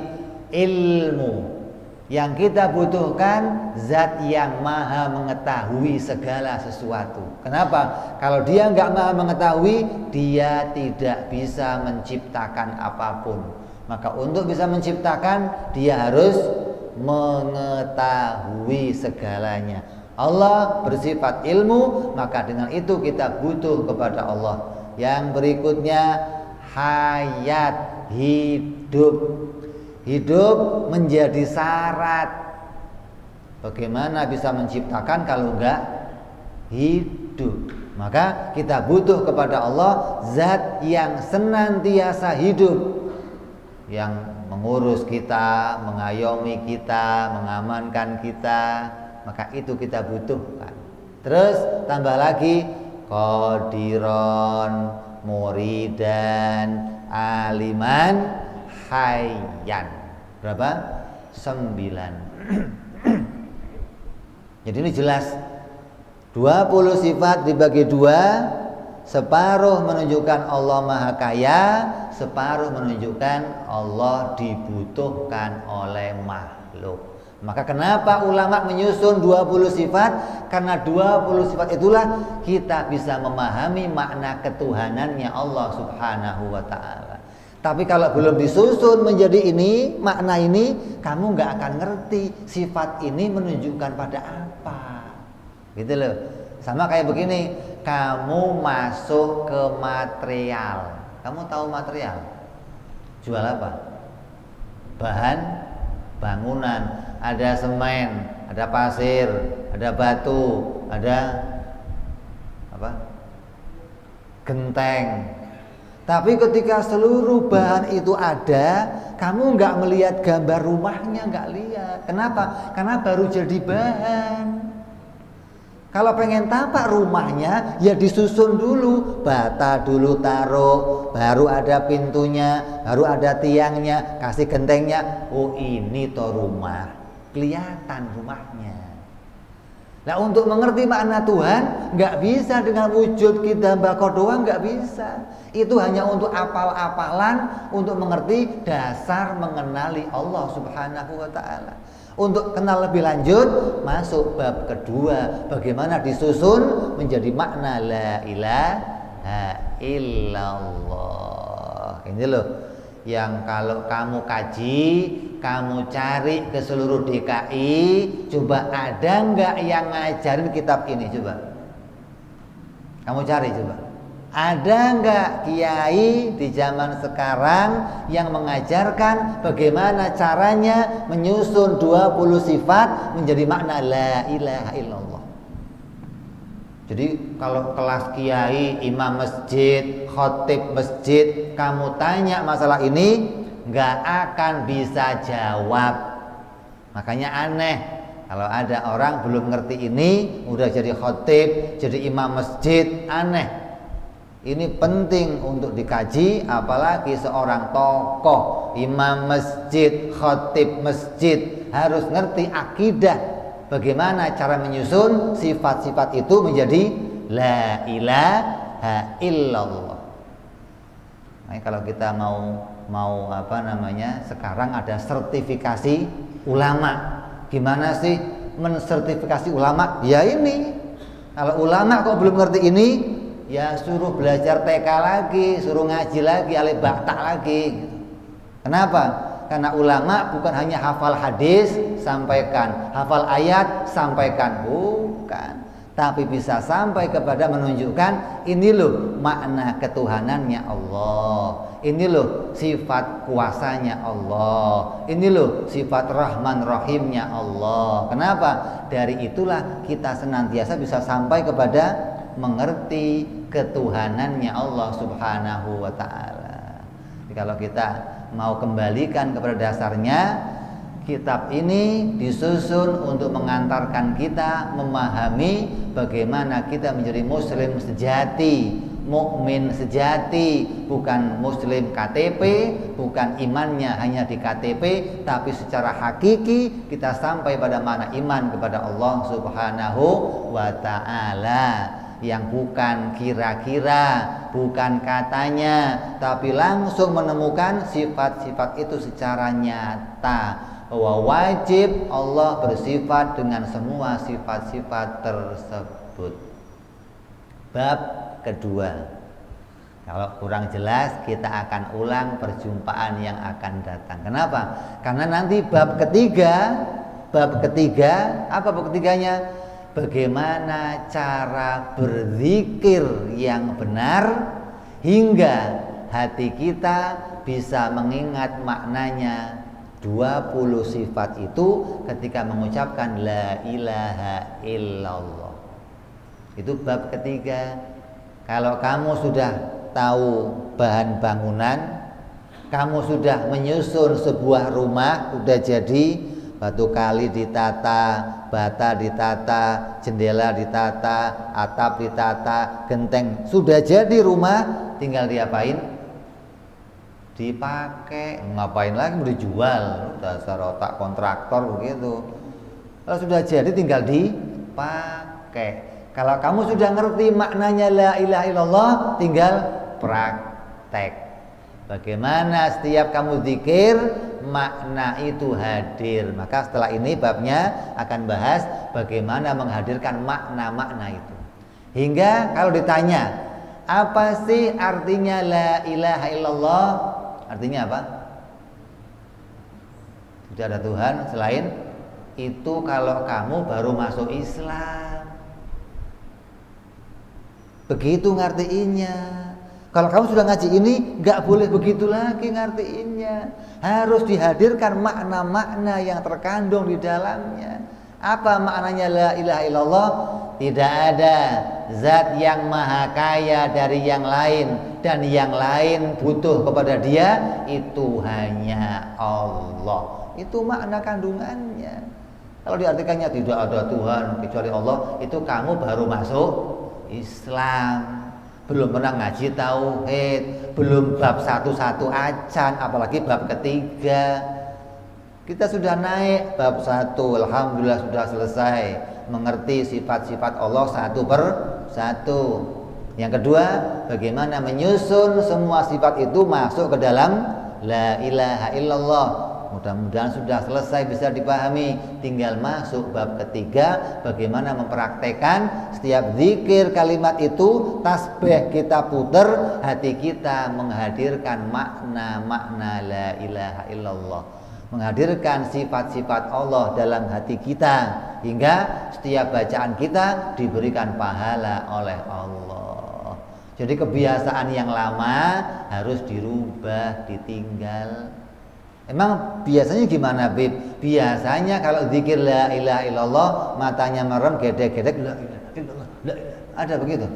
ilmu. Yang kita butuhkan zat yang maha mengetahui segala sesuatu. Kenapa? Kalau dia nggak maha mengetahui, dia tidak bisa menciptakan apapun. Maka untuk bisa menciptakan, dia harus mengetahui segalanya. Allah bersifat ilmu, maka dengan itu kita butuh kepada Allah. Yang berikutnya, hayat, hidup. Hidup menjadi syarat. Bagaimana bisa menciptakan kalau enggak hidup? Maka kita butuh kepada Allah, zat yang senantiasa hidup, yang mengurus kita, mengayomi kita, mengamankan kita. Maka itu kita butuhkan. Terus tambah lagi qadiron, muridan, aliman, hayyan. Berapa? 9. Jadi ini jelas 20 sifat dibagi 2, separuh menunjukkan Allah Maha Kaya, separuh menunjukkan Allah dibutuhkan oleh makhluk. Maka kenapa ulama menyusun 20 sifat? Karena 20 sifat itulah kita bisa memahami makna ketuhanannya Allah Subhanahu wa ta'ala. Tapi kalau belum disusun menjadi ini, makna ini, kamu nggak akan ngerti sifat ini menunjukkan pada apa. Gitu loh. Sama kayak begini, kamu masuk ke material. Kamu tahu material? Jual apa? Bahan bangunan. Ada semen, ada pasir, ada batu, ada apa? Genteng. Tapi ketika seluruh bahan itu ada, kamu nggak melihat gambar rumahnya, nggak lihat. Kenapa? Karena baru jadi bahan. Kalau pengen tampak rumahnya, ya disusun dulu, bata dulu taruh, baru ada pintunya, baru ada tiangnya, kasih gentengnya. Oh ini toh rumah, kelihatan rumahnya. Nah untuk mengerti makna Tuhan, nggak bisa dengan wujud kita bakor doang, nggak bisa. Itu hanya untuk apal-apalan, untuk mengerti dasar mengenali Allah Subhanahu wa ta'ala. Untuk kenal lebih lanjut, masuk bab kedua, bagaimana disusun menjadi makna la ilaha illallah. Ini loh yang kalau kamu kaji, kamu cari ke seluruh DKI, coba ada nggak yang ngajarin kitab ini? Coba kamu cari, coba ada nggak kiai di zaman sekarang yang mengajarkan bagaimana caranya menyusun 20 sifat menjadi makna la ilaha illallah. Jadi kalau kelas kiai, imam masjid, khotib masjid, kamu tanya masalah ini, nggak akan bisa jawab. Makanya aneh kalau ada orang belum ngerti ini, udah jadi khotib, jadi imam masjid, aneh. Ini penting untuk dikaji, apalagi seorang tokoh, imam masjid, khotib masjid harus ngerti akidah. Bagaimana cara menyusun sifat-sifat itu menjadi la ilaha illallah. Nah, kalau kita mau apa namanya, sekarang ada sertifikasi ulama. Gimana sih mensertifikasi ulama? Ya ini, kalau ulama kok belum ngerti ini, ya suruh belajar TK lagi, suruh ngaji lagi, alif bakta lagi gitu. Kenapa? Karena ulama bukan hanya hafal hadis sampaikan, hafal ayat sampaikan, bukan, tapi bisa sampai kepada menunjukkan ini loh makna ketuhanannya Allah, ini loh sifat kuasanya Allah, ini loh sifat Rahman Rahimnya Allah. Kenapa? Dari itulah kita senantiasa bisa sampai kepada mengerti ketuhanannya Allah Subhanahu wa ta'ala. Kalau kita mau kembalikan kepada dasarnya, kitab ini disusun untuk mengantarkan kita memahami bagaimana kita menjadi muslim sejati, mukmin sejati, bukan muslim KTP, bukan imannya hanya di KTP, tapi secara hakiki kita sampai pada mana iman kepada Allah Subhanahu wa ta'ala, yang bukan kira-kira, bukan katanya, tapi langsung menemukan sifat-sifat itu secara nyata, bahwa wajib Allah bersifat dengan semua sifat-sifat tersebut. Bab kedua, kalau kurang jelas kita akan ulang perjumpaan yang akan datang. Kenapa? Karena nanti bab ketiga apa bab ketiganya? Bagaimana cara berzikir yang benar hingga hati kita bisa mengingat maknanya 20 sifat itu ketika mengucapkan la ilaha illallah. Itu bab ketiga. Kalau kamu sudah tahu bahan bangunan, kamu sudah menyusun sebuah rumah, udah jadi, batu kali ditata, bata ditata, jendela ditata, atap ditata, genteng, sudah jadi rumah, tinggal diapain? Dipakai. Ngapain lagi? Mau dijual, dasar otak kontraktor begitu. Kalau sudah jadi tinggal dipakai. Kalau kamu sudah ngerti maknanya la ilaha illallah, tinggal praktek. Bagaimana setiap kamu zikir, makna itu hadir. Maka setelah ini babnya akan bahas bagaimana menghadirkan makna-makna itu. Hingga kalau ditanya, apa sih artinya la ilaha illallah? Artinya apa? Tidak ada Tuhan selain itu. Kalau kamu baru masuk Islam, begitu ngertiinnya. Kalau kamu sudah ngaji ini, nggak boleh begitu lagi ngertiinnya. Harus dihadirkan makna-makna yang terkandung di dalamnya. Apa maknanya la ilaha illallah? Tidak ada zat yang maha kaya dari yang lain, dan yang lain butuh kepada dia, itu hanya Allah. Itu makna kandungannya. Kalau diartikannya tidak ada Tuhan kecuali Allah, itu kamu baru masuk Islam, belum pernah ngaji tauhid, belum bab 1 acan, apalagi bab ketiga. Kita sudah naik bab 1, alhamdulillah sudah selesai mengerti sifat-sifat Allah satu per satu. Yang kedua, bagaimana menyusun semua sifat itu masuk ke dalam la ilaha illallah. Mudah-mudahan sudah selesai, bisa dipahami. Tinggal masuk bab ketiga, bagaimana mempraktekkan setiap zikir kalimat itu, tasbih kita putar, hati kita menghadirkan makna-makna la ilaha illallah, menghadirkan sifat-sifat Allah dalam hati kita, hingga setiap bacaan kita diberikan pahala oleh Allah. Jadi kebiasaan yang lama harus dirubah, ditinggal. Emang biasanya gimana, Bib? Biasanya kalau zikir la ilaha illallah, matanya merem, gedek-gedek, la ilaha illallah, la ilaha. Ada begitu?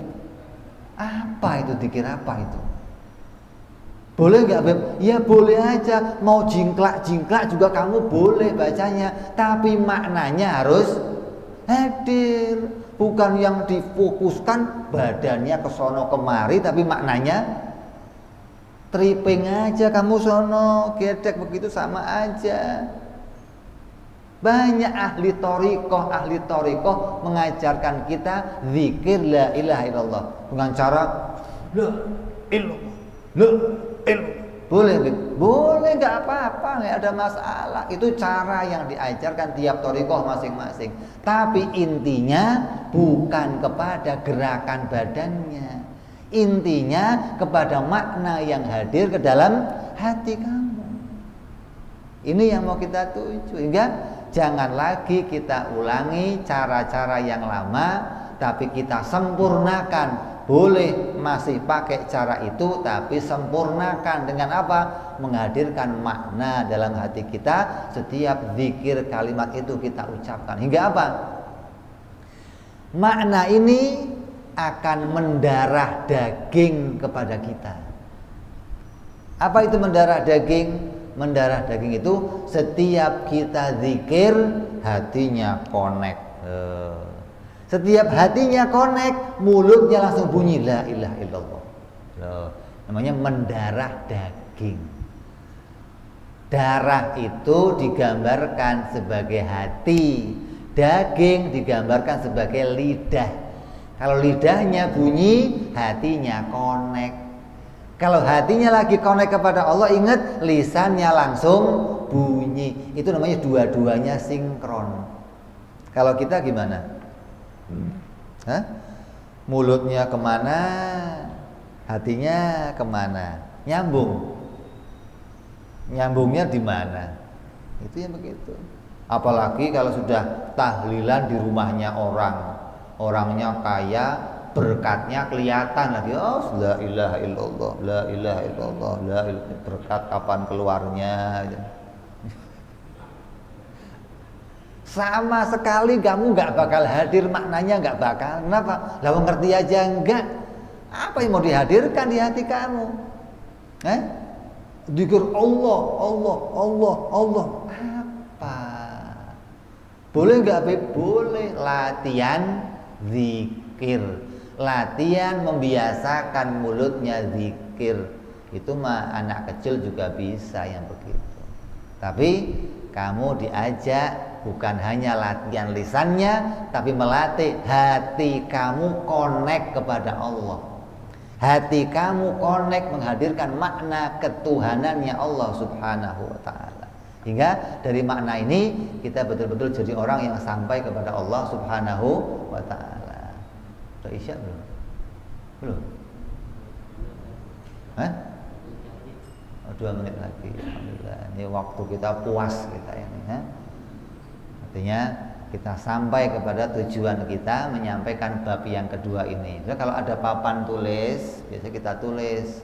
Apa itu zikir, apa itu? Boleh nggak, Beb? Ya boleh aja. Mau jingklak-jingklak juga kamu boleh bacanya, tapi maknanya harus hadir. Bukan yang difokuskan badannya ke sono kemari, tapi maknanya tripping aja, kamu sono gedek begitu, sama aja. Banyak ahli thariqah mengajarkan kita zikir la ilaha illallah dengan cara la illallah, la illallah. Boleh, boleh, nggak apa-apa, nggak ada masalah. Itu cara yang diajarkan tiap thariqah masing-masing. Tapi intinya bukan kepada gerakan badannya. Intinya kepada makna yang hadir ke dalam hati kamu. Ini yang mau kita tuju. Hingga jangan lagi kita ulangi cara-cara yang lama, tapi kita sempurnakan. Boleh masih pakai cara itu, tapi sempurnakan dengan apa? Menghadirkan makna dalam hati kita. Setiap zikir kalimat itu kita ucapkan. Hingga apa? Makna ini akan mendarah daging kepada kita. Apa itu mendarah daging? Mendarah daging itu setiap kita zikir, hatinya connect. Setiap hatinya connect, mulutnya langsung bunyi la ilaha illallah. Namanya mendarah daging. Darah itu digambarkan sebagai hati, daging digambarkan sebagai lidah. Kalau lidahnya bunyi, hatinya connect. Kalau hatinya lagi connect kepada Allah, ingat lisannya langsung bunyi. Itu namanya dua-duanya sinkron. Kalau kita gimana? Hah? Mulutnya kemana, hatinya kemana? Nyambung. Nyambungnya di mana? Itu yang begitu. Apalagi kalau sudah tahlilan di rumahnya orang. Orangnya kaya, berkatnya kelihatan lagi. Oh, la ilaha illallah, la ilaha illallah, la ilaha. Berkat kapan keluarnya? Sama sekali kamu nggak bakal hadir, maknanya nggak bakal. Kenapa? Lah ngerti aja enggak. Apa yang mau dihadirkan di hati kamu? Dzikir Allah, Allah, Allah, Allah. Apa? Boleh nggak, Beb? Boleh. Latihan zikir. Latihan membiasakan mulutnya zikir. Itu mah anak kecil juga bisa yang begitu. Tapi kamu diajak bukan hanya latihan lisannya, tapi melatih hati kamu connect kepada Allah. Hati kamu connect menghadirkan makna ketuhanannya Allah Subhanahu wa ta'ala. Hingga dari makna ini kita betul-betul jadi orang yang sampai kepada Allah Subhanahu wa ta'ala. Sudah isya belum? Belum? Hah? 2 menit lagi. Alhamdulillah. Ini waktu kita puas kita ini. Artinya kita sampai kepada tujuan kita menyampaikan bab yang kedua ini. Jadi kalau ada papan tulis, biasanya kita tulis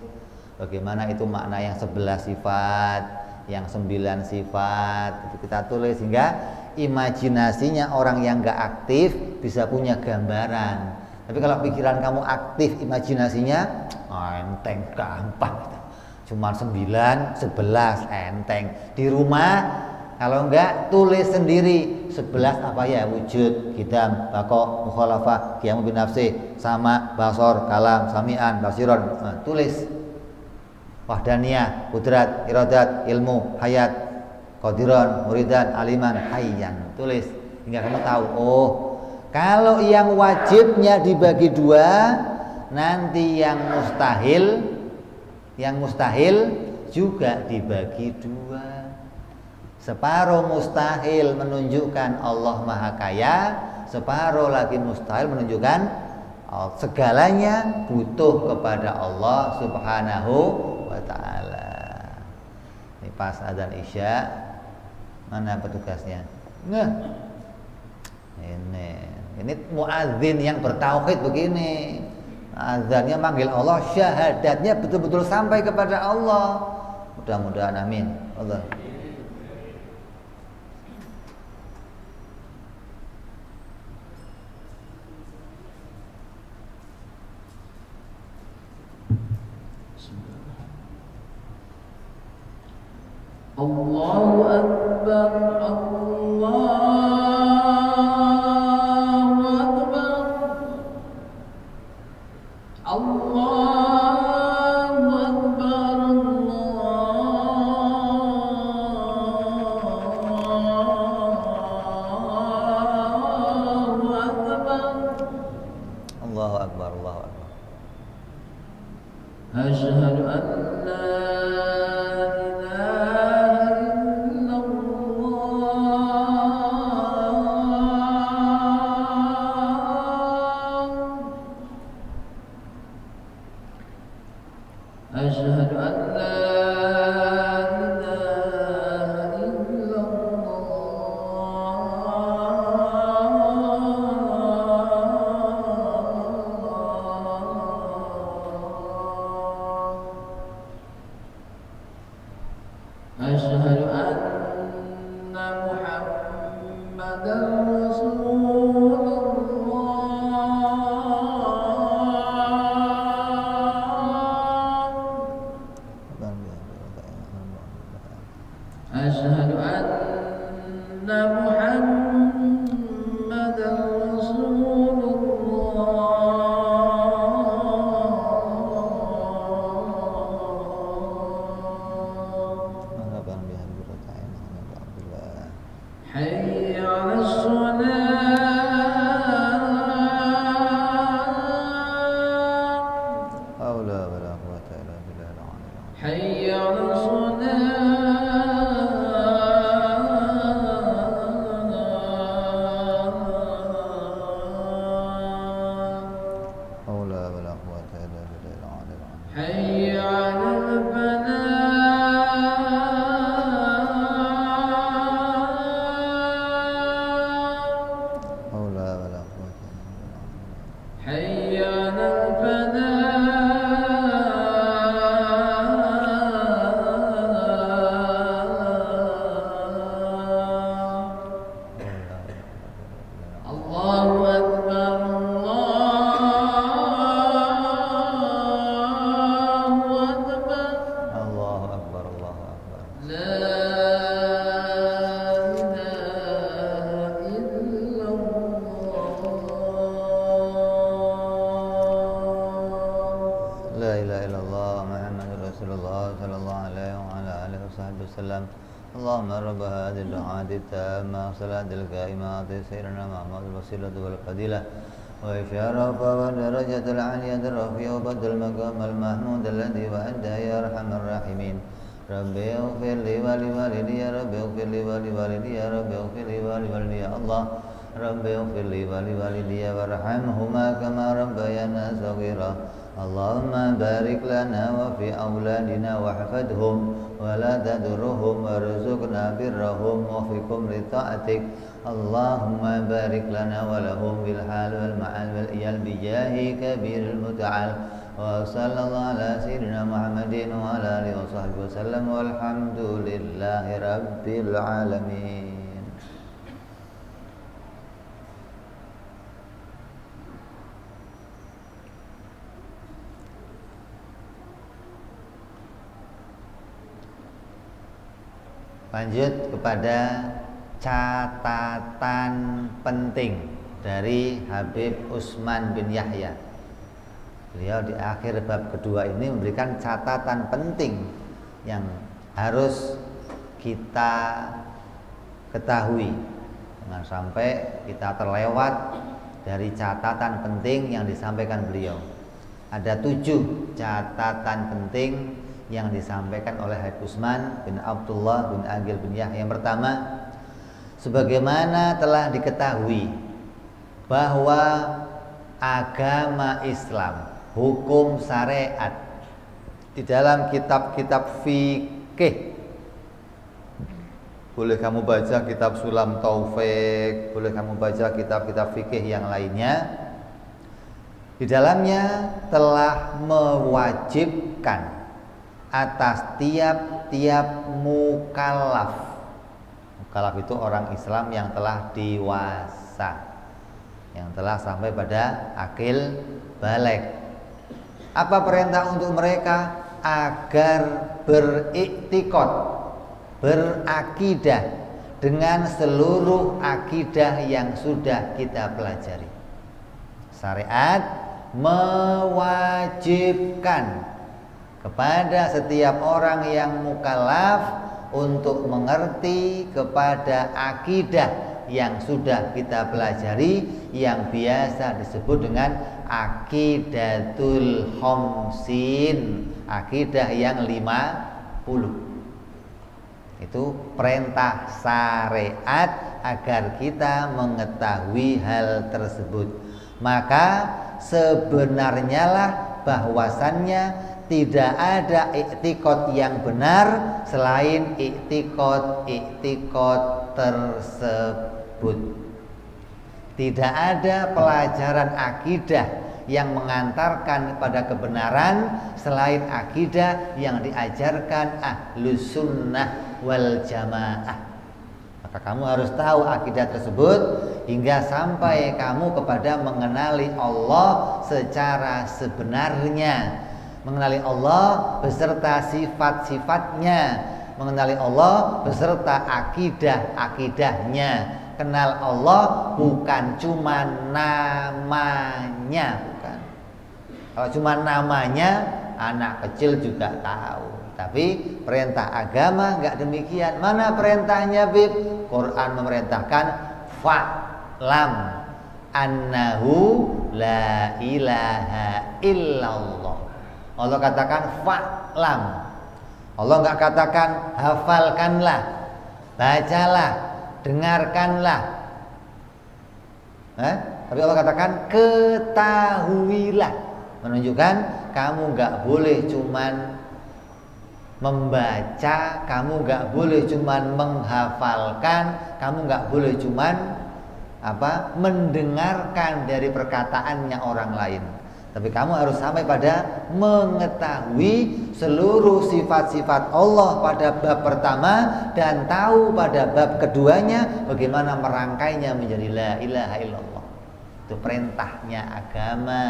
bagaimana itu makna yang 11 sifat, yang 9 sifat, itu kita tulis sehingga imajinasinya orang yang nggak aktif bisa punya gambaran. Tapi kalau pikiran kamu aktif, imajinasinya enteng, gampang gitu. Cuma 9, 11 enteng. Di rumah kalau enggak tulis sendiri 11 apa ya? Wujud, qidam, baqa, mukhalafah, qiyamu bin nafsi, sama, basor, kalam, sami'an, basiron. Tulis. Wahdaniyah, qudrat, iradat, ilmu, hayat, qadiran, muridan, aliman, hayyan. Tulis hingga kamu tahu, oh, kalau yang wajibnya dibagi 2, nanti yang mustahil juga dibagi 2. Separuh mustahil menunjukkan Allah Maha Kaya, separuh lagi mustahil menunjukkan segalanya butuh kepada Allah Subhanahu wa ta'ala. Ini pas adzan Isya, mana petugasnya? Nah, ini muadzin yang bertauhid begini. Azannya manggil Allah, syahadatnya betul-betul sampai kepada Allah. Mudah-mudahan, amin. Allah. Allahu Akbar, Allahu Akbar, Allahu Akbar, Allahu Akbar, Allahu Akbar, Allahu Akbar. Asyhadu an la أشهد أن لا إله إلا الله أشهد أن محمدا رسول أشهد أن محمدا رسول الله حي على الصلاة حول ولا قوة إلا بالله العلي العظيم. حي على الصلاة حول ولا قوة إلا بالله العلي العظيم. حي على الفلاح حول ولا قوة إلا بالله. حي على الفلاح ilaha illallah Muhammadur Rasulullah sallallahu alaihi wa ala alihi wasallam. Allahumma rabb hadhihi ad-du'ati tamma salatil qaimati sayyidina Muhammadul wasilatu wal fadilah wa isyarafa wa darajatul aliyah rafi'u badal maqam al-mahmud alladhi wa'ada ya arhamar rahimin. Rabbi ighfir li wa li walidi ya Rabbi ighfir li wa li walidi ya Rabbi ighfir li wa li walidi ya Allah. Rabbi ighfir li wa li walidi warhamhuma kama rabbayana shaghira. Allahumma barik lana wa fi auladina wahfadhum wa la tadurruhum warzuqna birrahum wa fikum li ta'atik. Allahumma barik lana wa lahum bil hal wal ma'al wal iyal bi jahi kabiril muta'al. Wa sallallahu ala sayyidina Muhammadin wa ala alihi wa sahbihi wasallam walhamdulillahi rabbil alamin. Lanjut kepada catatan penting dari Habib Utsman bin Yahya. Beliau di akhir bab kedua ini memberikan catatan penting yang harus kita ketahui. Jangan sampai kita terlewat dari catatan penting yang disampaikan beliau. Ada 7 catatan penting yang disampaikan oleh Habib Utsman bin Abdullah bin Aqil bin Yahya. Yang pertama, sebagaimana telah diketahui bahwa agama Islam, hukum syariat di dalam kitab-kitab fikih, boleh kamu baca kitab Sulam Taufik, boleh kamu baca kitab-kitab fikih yang lainnya, di dalamnya telah mewajibkan atas tiap-tiap mukallaf. Mukallaf itu orang Islam yang telah dewasa, yang telah sampai pada akil baligh. Apa perintah untuk mereka? Agar beriktikad, berakidah dengan seluruh akidah yang sudah kita pelajari. Syariat mewajibkan kepada setiap orang yang mukallaf untuk mengerti kepada akidah yang sudah kita pelajari, yang biasa disebut dengan aqidatul khamsin, akidah yang 50. Itu perintah syariat agar kita mengetahui hal tersebut. Maka sebenarnya lah bahwasannya tidak ada i'tiqad yang benar selain i'tiqad tersebut. Tidak ada pelajaran akidah yang mengantarkan kepada kebenaran selain akidah yang diajarkan Ahlus Sunnah wal Jamaah. Maka kamu harus tahu akidah tersebut hingga sampai kamu kepada mengenali Allah secara sebenarnya, mengenali Allah beserta sifat-sifatnya, mengenali Allah beserta akidah-akidahnya. Kenal Allah bukan cuma namanya, bukan. Kalau cuma namanya anak kecil juga tahu. Tapi perintah agama enggak demikian. Mana perintahnya, Bib? Quran memerintahkan fa'lam annahu la ilaha illallah. Allah katakan fa'lam. Allah enggak katakan hafalkanlah, bacalah, dengarkanlah. Tapi Allah katakan ketahuilah, menunjukkan kamu enggak boleh cuman membaca, kamu enggak boleh cuman menghafalkan, kamu enggak boleh cuman mendengarkan dari perkataannya orang lain. Tapi kamu harus sampai pada mengetahui seluruh sifat-sifat Allah pada bab pertama dan tahu pada bab keduanya bagaimana merangkainya menjadi la ilaha illallah. Itu perintahnya agama.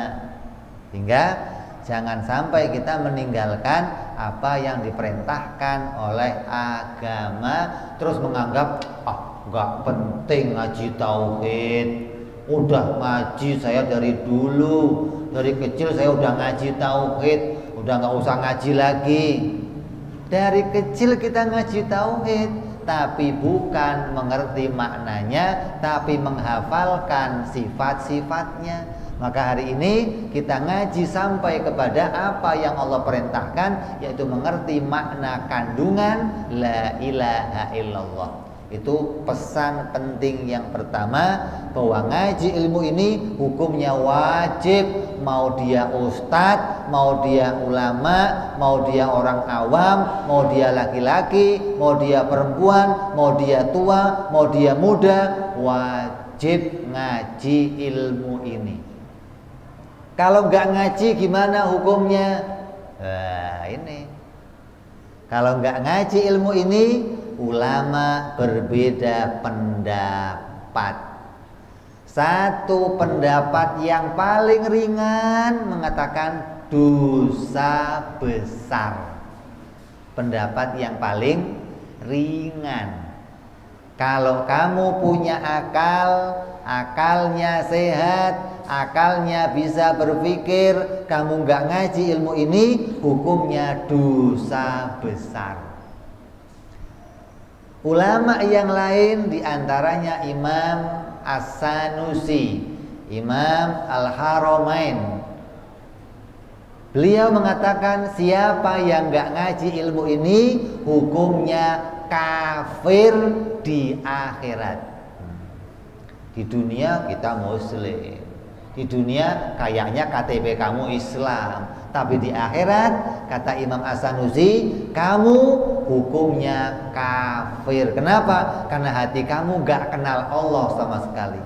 Sehingga jangan sampai kita meninggalkan apa yang diperintahkan oleh agama terus menganggap enggak penting ngaji tauhid. Udah ngaji saya dari dulu, dari kecil saya udah ngaji tauhid, udah nggak usah ngaji lagi. Dari kecil kita ngaji tauhid, tapi bukan mengerti maknanya, tapi menghafalkan sifat-sifatnya. Maka hari ini kita ngaji sampai kepada apa yang Allah perintahkan, yaitu mengerti makna kandungan la ilaha illallah. Itu pesan penting yang pertama, bahwa ngaji ilmu ini hukumnya wajib. Mau dia ustadz, mau dia ulama, mau dia orang awam, mau dia laki-laki, mau dia perempuan, mau dia tua, mau dia muda, wajib ngaji ilmu ini. Kalau nggak ngaji gimana hukumnya? Nah ini, kalau nggak ngaji ilmu ini, ulama berbeda pendapat. Satu pendapat yang paling ringan mengatakan dosa besar. Pendapat yang paling ringan. Kalau kamu punya akal, akalnya sehat, akalnya bisa berpikir, kamu nggak ngaji ilmu ini, hukumnya dosa besar. Ulama yang lain diantaranya Imam As-Sanusi, Imam Al-Haramain, beliau mengatakan siapa yang nggak ngaji ilmu ini, hukumnya kafir di akhirat. Di dunia kita muslim, di dunia kayaknya KTP kamu Islam, tapi di akhirat kata Imam As-Sanusi, kamu hukumnya kafir. Kenapa? Karena hati kamu gak kenal Allah sama sekali.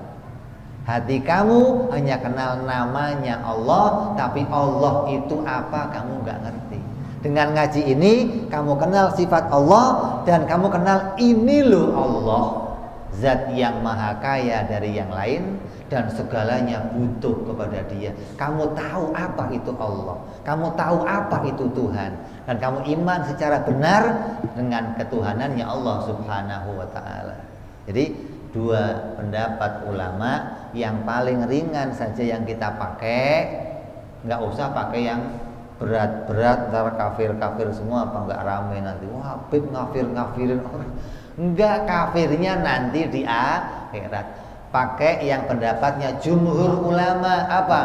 Hati kamu hanya kenal namanya Allah, tapi Allah itu apa kamu gak ngerti. Dengan ngaji ini kamu kenal sifat Allah, dan kamu kenal ini loh Allah, zat yang maha kaya dari yang lain, dan segalanya butuh kepada Dia. Kamu tahu apa itu Allah, kamu tahu apa itu Tuhan, dan kamu iman secara benar dengan ketuhanannya Allah Subhanahu wa ta'ala. Jadi dua pendapat ulama, yang paling ringan saja yang kita pakai, nggak usah pakai yang berat-berat, ntar kafir-kafir semua apa nggak rame nanti, wah Habib ngafir-ngafirin orang. Enggak, kafirnya nanti di akhirat. Pakai yang pendapatnya jumhur ulama. Apa?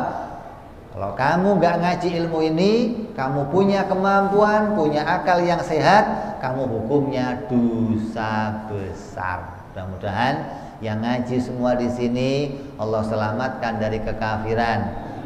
Kalau kamu nggak ngaji ilmu ini, kamu punya kemampuan, punya akal yang sehat, kamu hukumnya dosa besar. Mudah-mudahan yang ngaji semua di sini Allah selamatkan dari kekafiran,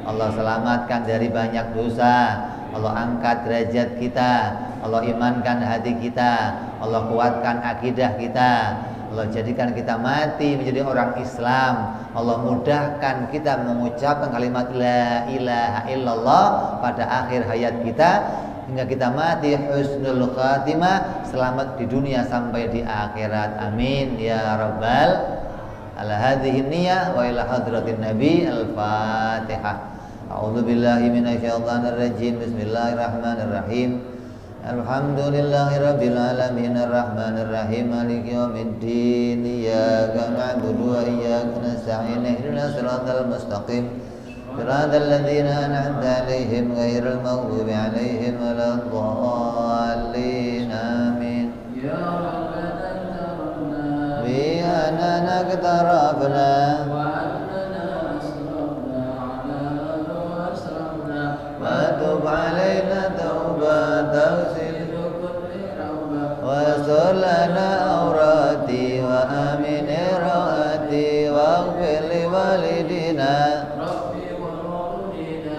Allah selamatkan dari banyak dosa, Allah angkat derajat kita, Allah imankan hati kita, Allah kuatkan akidah kita, Allah jadikan kita mati menjadi orang Islam, Allah mudahkan kita mengucapkan kalimat la ilaha illallah pada akhir hayat kita, hingga kita mati husnul khatimah, selamat di dunia sampai di akhirat. Amin ya rabbal ala hadhihi niyyah wa ila hadratin nabi. Al-Fatihah. A'udzu billahi minasyaitonir rajim. Bismillahirrahmanirrahim. Alhamdulillahirabbil alamin arrahmanir rahim maliki yaumiddin. Iyyaka na'budu wa iyyaka nasta'in. Ihdinas siratal mustaqim. Siratal ladzina an'amta 'alaihim ghairil maghdubi 'alaihim waladdallin. Amin. Ya rabbana tarabna bi anana tarabna وتب علينا توبة تغسل واستر لنا عوراتي وآمن رواتي واغفر لوالدينا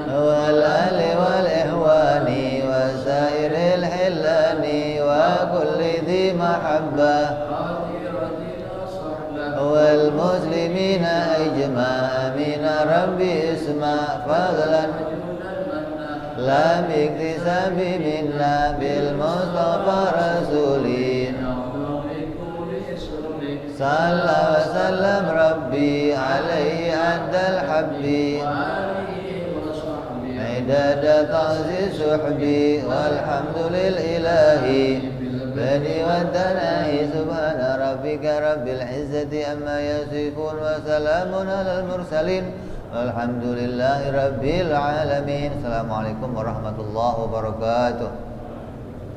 والآل والإخوان وسائر الحلان وكل ذي محبة والمسلمين أجمع آمين ربي اسمع فضلا لا باكتساب منا بالمصطفى رسولين صلى وسلم ربي عليه عد الحب عدد طغز سحبي والحمد للإله بني والدناء سبحان ربك رب العزة أما يصفون وسلام على المرسلين Alhamdulillahirabbil alamin. Assalamualaikum warahmatullahi wabarakatuh.